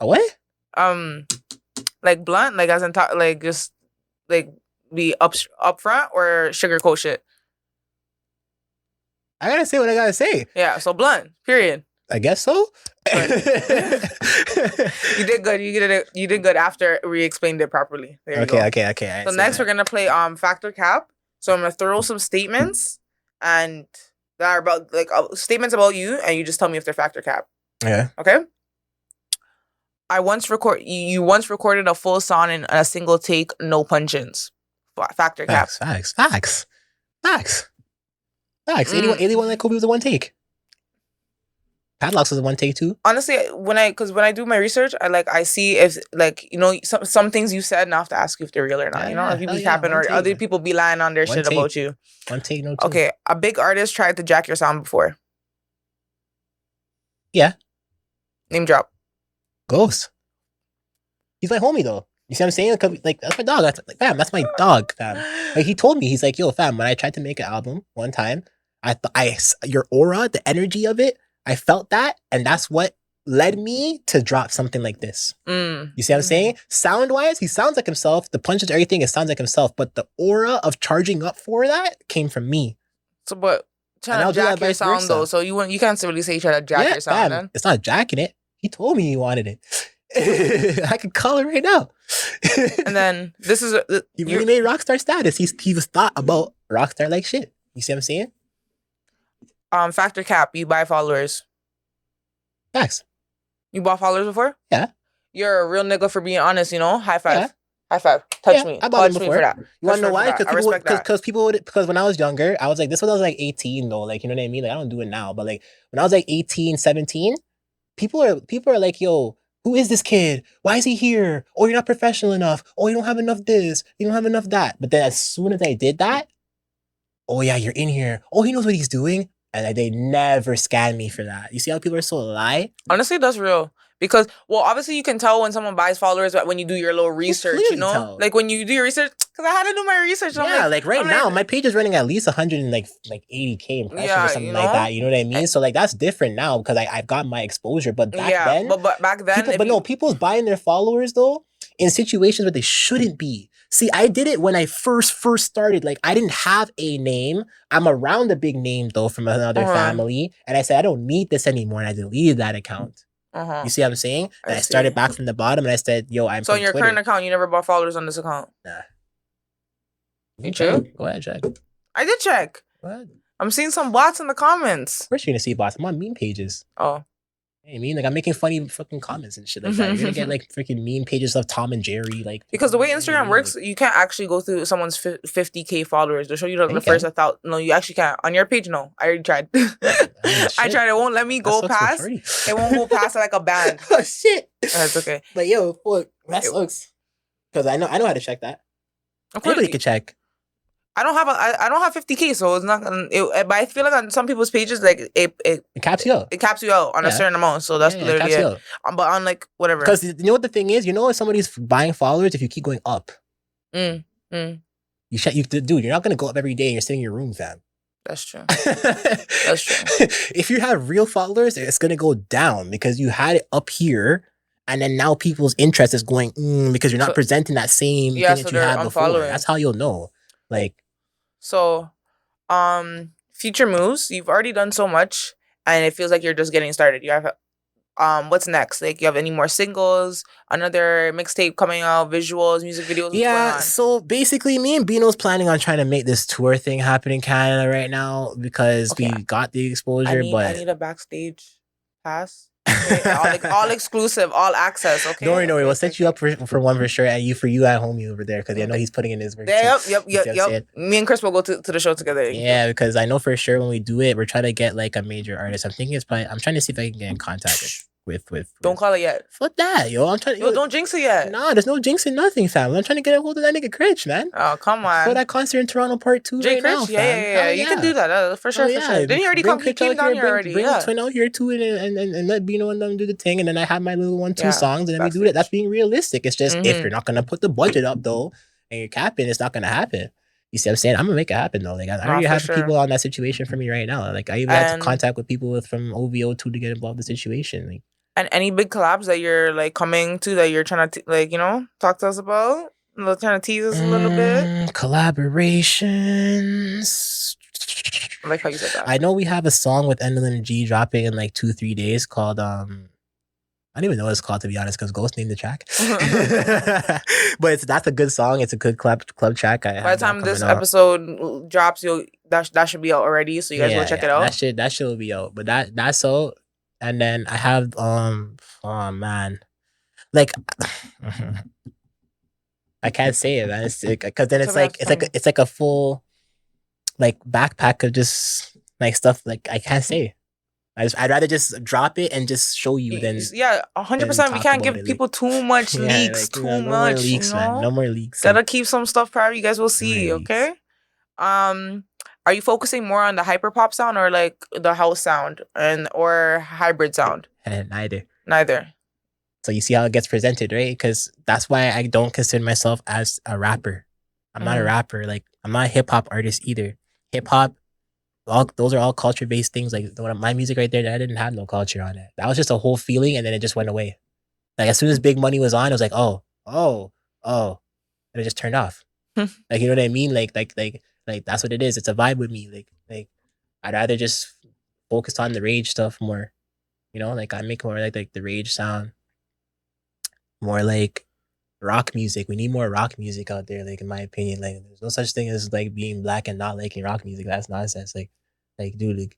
A what? Like blunt, like as in like just like be up front, or sugarcoat shit. I gotta say what I gotta say. Yeah, so blunt. Period. I guess so. You did good. You did good after we explained it properly. There you go. Okay. So next we're gonna play factor cap. So I'm gonna throw some statements and that are about like statements about you, and you just tell me if they're factor cap. Yeah. Okay. You once recorded a full song in a single take, no punch-ins. Factor cap. Facts. 81 like Kobe was a one take. Padlocks was a one take too. Honestly, when I do my research, I see if like some things you said, and I have to ask you if they're real or not. If you be capping or other people be lying on their shit about you. One take, no two. Okay, a big artist tried to jack your sound before. Yeah. Name drop. Ghost. He's my homie though. You see what I'm saying? Like that's my dog. That's my dog, fam. Like he told me, he's like, yo, fam, when I tried to make an album one time, your aura, the energy of it, I felt that, and that's what led me to drop something like this. You see what I'm saying? Sound-wise, he sounds like himself. The punches, everything, it sounds like himself. But the aura of charging up for that came from me. So, but trying to jack your sound though, so you can't really say you try to jack your sound. Then it's not jacking it. He told me he wanted it. I can call it right now. And then this is he really made rockstar status. He was thought about rockstar like shit. You see what I'm saying? Factor cap. You buy followers. Facts. You bought followers before? Yeah. You're a real nigga for being honest. High five. Yeah. High five. Touch me. I bought them before. For that. You want to know why? Because when I was younger, I was like, this was when I was like 18 though. Like, you know what I mean? Like, I don't do it now, but like when I was like 18, 17, people are like, yo, who is this kid? Why is he here? Oh, you're not professional enough. Oh, you don't have enough this. You don't have enough that. But then as soon as I did that, oh yeah, you're in here. Oh, he knows what he's doing. And they never scan me for that. You see how people are so lie? Honestly, that's real. Because, well, obviously you can tell when someone buys followers when you do your little research, tell. Like when you do your research, because I had to do my research. Yeah, like right now, my page is running at least 180K impressions or something like that. You know what I mean? So like that's different now because I've got my exposure. But back then, but back then, people's buying their followers though in situations where they shouldn't be. See, I did it when I first started. Like, I didn't have a name. I'm around a big name, though, from another family. And I said, I don't need this anymore. And I deleted that account. You see what I'm saying? And I started back from the bottom. And I said, yo, I'm So on your current account, you never bought followers on this account? Nah. You true? Go ahead, check. I did check. What? I'm seeing some bots in the comments. Of course you're going to see bots. I'm on meme pages. Oh. I mean, like, I'm making funny fucking comments and shit like that. You're gonna get like freaking meme pages of Tom and Jerry, like because the way Instagram works, you can't actually go through someone's 50K followers to show you the first 1,000. No, you actually can't. On your page, no. I already tried. I tried. It won't let me go past. It won't go past like a band. Oh shit. That's okay. But yo, fuck, that sucks. Because I know how to check that. Anybody can check. I don't have 50K, so it's not. But I feel like on some people's pages, like it caps you out. It caps you out on a certain amount. So that's literally it. But on like whatever. Because you know what the thing is, if somebody's buying followers, if you keep going up, dude, you're not gonna go up every day and you're sitting in your room, fam. That's true. That's true. If you have real followers, it's gonna go down because you had it up here. And then now people's interest is going because you're not presenting that same thing that you had before. That's how you'll know. Like. So, future moves. You've already done so much, and it feels like you're just getting started. You have, what's next? Like, you have any more singles? Another mixtape coming out? Visuals, music videos? Yeah. So basically, me and Bino's planning on trying to make this tour thing happen in Canada right now because we got the exposure. I need a backstage pass. Okay, all exclusive, all access. Okay. Don't worry. We'll set you up for one for sure, and you at homie over there because I know he's putting in his work. Yep. Me and Chris will go to the show together. Yeah, because I know for sure when we do it, we're trying to get like a major artist. I'm trying to see if I can get in contact with Don't call it yet. Fuck that, yo. I'm trying. Yo, don't jinx it yet. Nah, there's no jinxing nothing, fam. I'm trying to get a hold of that nigga Critch, man. Oh, come on. For that concert in Toronto Part 2 Jay right now, Critch? fam. Yeah. You can do that for sure, for sure. Didn't he already come? He came down here already. Bring Twin out here too, and let Bino and them do the thing, and then I have my little 1-2 songs, and then we do that. That's being realistic. It's just if you're not gonna put the budget up though, and you're capping, it's not gonna happen. You see what I'm saying? I'm gonna make it happen though. Like I already have people on that situation for me right now. Like I even had to contact with people from OVO2 to get involved in the situation. Like, and any big collabs that you're like coming to that you're trying to like, you know, talk to us about? Trying to tease us a little bit. Collaborations. I like how you said that. I know we have a song with LILYUHX4 dropping in like 2-3 days called I don't even know what it's called, to be honest, because Ghost named the track. But that's a good song. It's a good club track. By the time this episode drops, that should be out already, so you guys go check it out. That shit will be out. But that's out. And then I have oh man, like I can't say it, man. It's because then it's like a full like backpack of just like stuff. Like I can't say. I'd rather just drop it and just show you than 100%. We can't give people too much leaks, too much. Leaks, man. No more leaks. Gotta keep some stuff private. You guys will see. Okay. Are you focusing more on the hyper pop sound or like the house sound or hybrid sound? Neither. So you see how it gets presented, right? Because that's why I don't consider myself as a rapper. I'm not a rapper. Like I'm not a hip hop artist either. Hip hop, those are all culture based things. Like my music right there, that didn't have no culture on it. That was just a whole feeling, and then it just went away. Like as soon as Big Money was on, it was like oh, and it just turned off. Like you know what I mean? Like that's what it is. It's a vibe with me. Like I'd rather just focus on the rage stuff more. You know, like I make more like the rage sound. More like rock music. We need more rock music out there, like in my opinion. Like there's no such thing as like being black and not liking rock music. That's nonsense. Like dude, like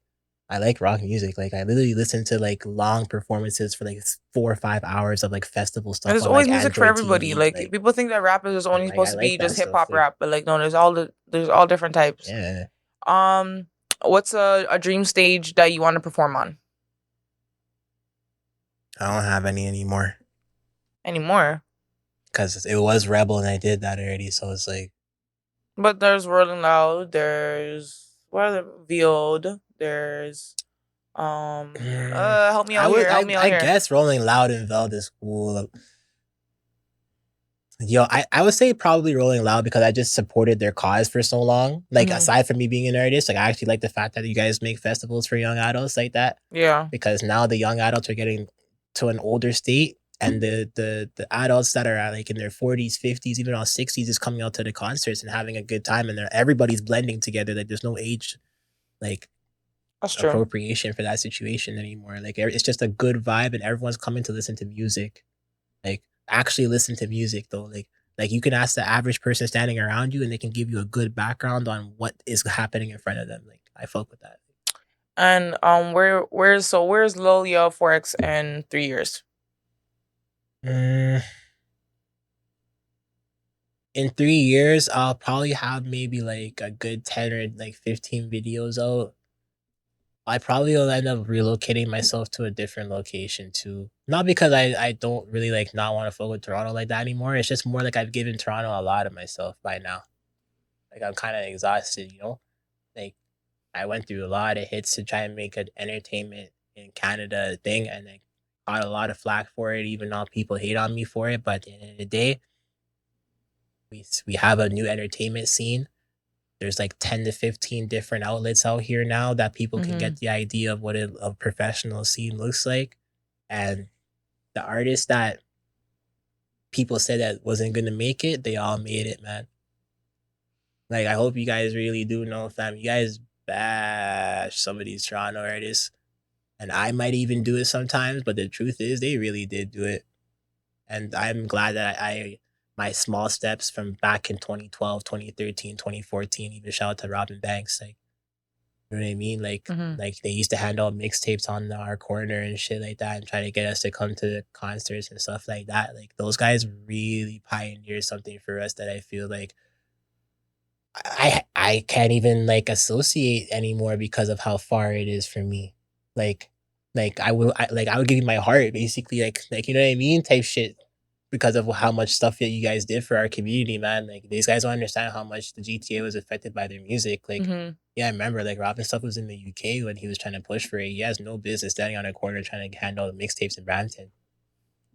I like rock music. Like I literally listen to like long performances for like 4 or 5 hours of like festival stuff. And there's always music for everybody. Like people think that rap is only supposed to be just hip hop rap, but like no, there's all different types. Yeah. What's a dream stage that you want to perform on? I don't have any anymore. Because it was Rebel and I did that already, so it's like. But there's Rolling Loud. There's Veiled. There's help me out here. I guess Rolling Loud and Veiled is cool. Yo, I would say probably Rolling Loud because I just supported their cause for so long. Like aside from me being an artist, like I actually like the fact that you guys make festivals for young adults like that. Yeah. Because now the young adults are getting to an older state. And the adults that are like in their 40s, 50s, even on 60s is coming out to the concerts and having a good time. And everybody's blending together. Like there's no age, like appropriation for that situation anymore. Like it's just a good vibe and everyone's coming to listen to music. Like actually listen to music though. Like you can ask the average person standing around you and they can give you a good background on what is happening in front of them. Like I fuck with that. And where's LILYUHX4 in 3 years? In 3 years, I'll probably have maybe like a good 10 or like 15 videos out. I probably will end up relocating myself to a different location too. Not because I don't really like not want to fuck with Toronto like that anymore. It's just more like I've given Toronto a lot of myself by now. Like I'm kind of exhausted, you know? Like I went through a lot of hits to try and make an entertainment in Canada thing, and like got a lot of flack for it, even though people hate on me for it. But at the end of the day, we have a new entertainment scene. There's like 10 to 15 different outlets out here now that people can get the idea of what a professional scene looks like. And the artists that people said that wasn't going to make it, they all made it, man. Like, I hope you guys really do know, fam. You guys bash some of these Toronto artists. And I might even do it sometimes, but the truth is they really did do it. And I'm glad that my small steps from back in 2012, 2013, 2014, even shout out to Robin Banks. Like, you know what I mean? Like, like they used to hand out mixtapes on our corner and shit like that and try to get us to come to the concerts and stuff like that. Like those guys really pioneered something for us that I feel like I can't even like associate anymore because of how far it is for me. Like Like I would give you my heart, basically, like you know what I mean, type shit, because of how much stuff that you guys did for our community, man. Like these guys don't understand how much the GTA was affected by their music. Like, yeah, I remember like Robin stuff was in the UK when he was trying to push for it. He has no business standing on a corner trying to handle the mixtapes in Brampton.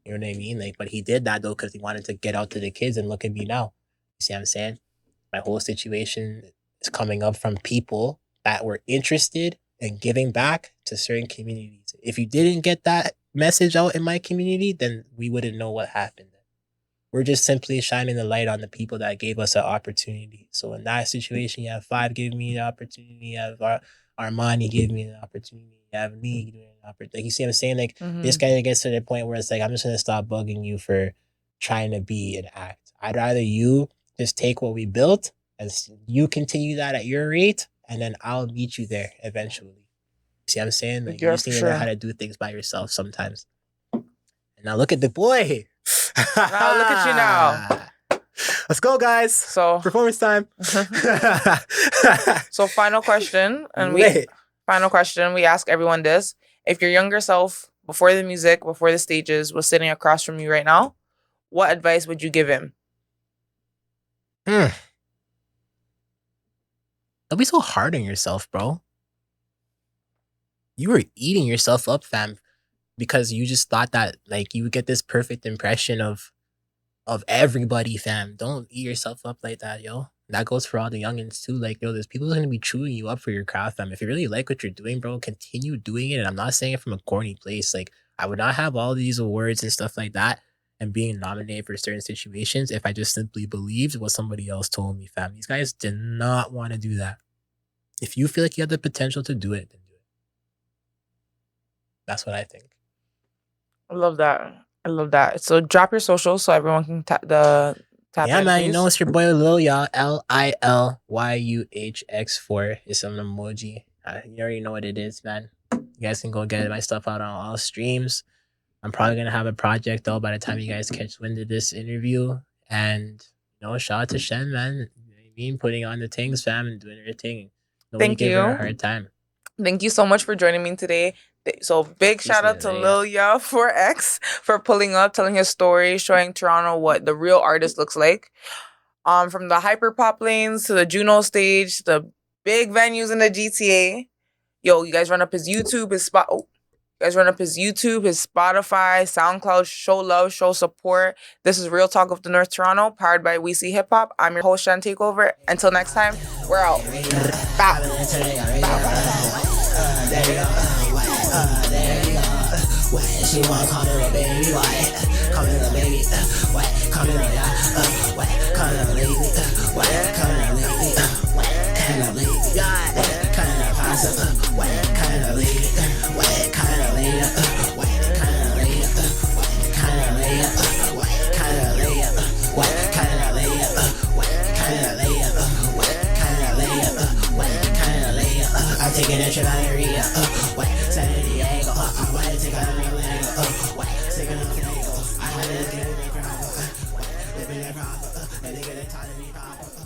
You know what I mean? Like, but he did that though because he wanted to get out to the kids, and look at me now. You see what I'm saying? My whole situation is coming up from people that were interested in giving back to certain communities. If you didn't get that message out in my community, then we wouldn't know what happened. We're just simply shining the light on the people that gave us an opportunity. So in that situation, you have Five give me the opportunity, you have Armani give me an opportunity, you have me doing an opportunity. Like, you see what I'm saying? Like, this guy gets to the point where it's like, I'm just gonna stop bugging you for trying to be an act. I'd rather you just take what we built and you continue that at your rate, and then I'll meet you there eventually. See what I'm saying? Like, you just need to learn how to do things by yourself sometimes. And now look at the boy. Now look at you now. Let's go, guys. So performance time. So final question, and we ask everyone this: if your younger self, before the music, before the stages, was sitting across from you right now, what advice would you give him? Don't be so hard on yourself, bro. You were eating yourself up, fam, because you just thought that like you would get this perfect impression of everybody, fam. Don't eat yourself up like that, yo. That goes for all the youngins too. Like, yo, there's people gonna be chewing you up for your craft, fam. If you really like what you're doing, bro, continue doing it. And I'm not saying it from a corny place. Like, I would not have all these awards and stuff like that and being nominated for certain situations if I just simply believed what somebody else told me, fam. These guys did not want to do that. If you feel like you have the potential to do it, then do it. That's what I think. I love that. So drop your socials so everyone can tap in. Yeah, man, please. You know it's your boy LILYUHX4. LILYUHX4 is some emoji. You already know what it is, man. You guys can go get my stuff out on all streams. I'm probably gonna have a project though by the time you guys catch wind of this interview. And shout out to Shen, man. You know what I mean? Putting on the things, fam, and doing her thing. Thank you. Give her a hard time. Thank you so much for joining me today. So big shout out to LILYUHX4 for pulling up, telling his story, showing Toronto what the real artist looks like. From the hyper pop lanes to the Juno stage, to the big venues in the GTA. Yo, you guys run up his YouTube, his Spotify, SoundCloud. Show love, show support. This is Real Talk of the North Toronto, powered by We See Hip Hop. I'm your host, ShenTakeOver. Until next time, we're out. Bow. There you go. What? She wanna call her a baby? What? Call her a baby? What? Call her a what? Call her a lady? What? Call her a lady? What? Call her a lady? What? Call her a pasta? What? Call her a lady? What? Call her a lady? What? Call her a lady? What? Call her a lady? What? Call her a lady? What? Call her a lady? What? Call her a lady? What? Call her a lady? What? Call her a lady? I'm taking a trip out of Rio. What? San Diego. I want to take a nigga. What? Take a nigga. I want to get a nigga. Living that proper. And they get it taught to me proper.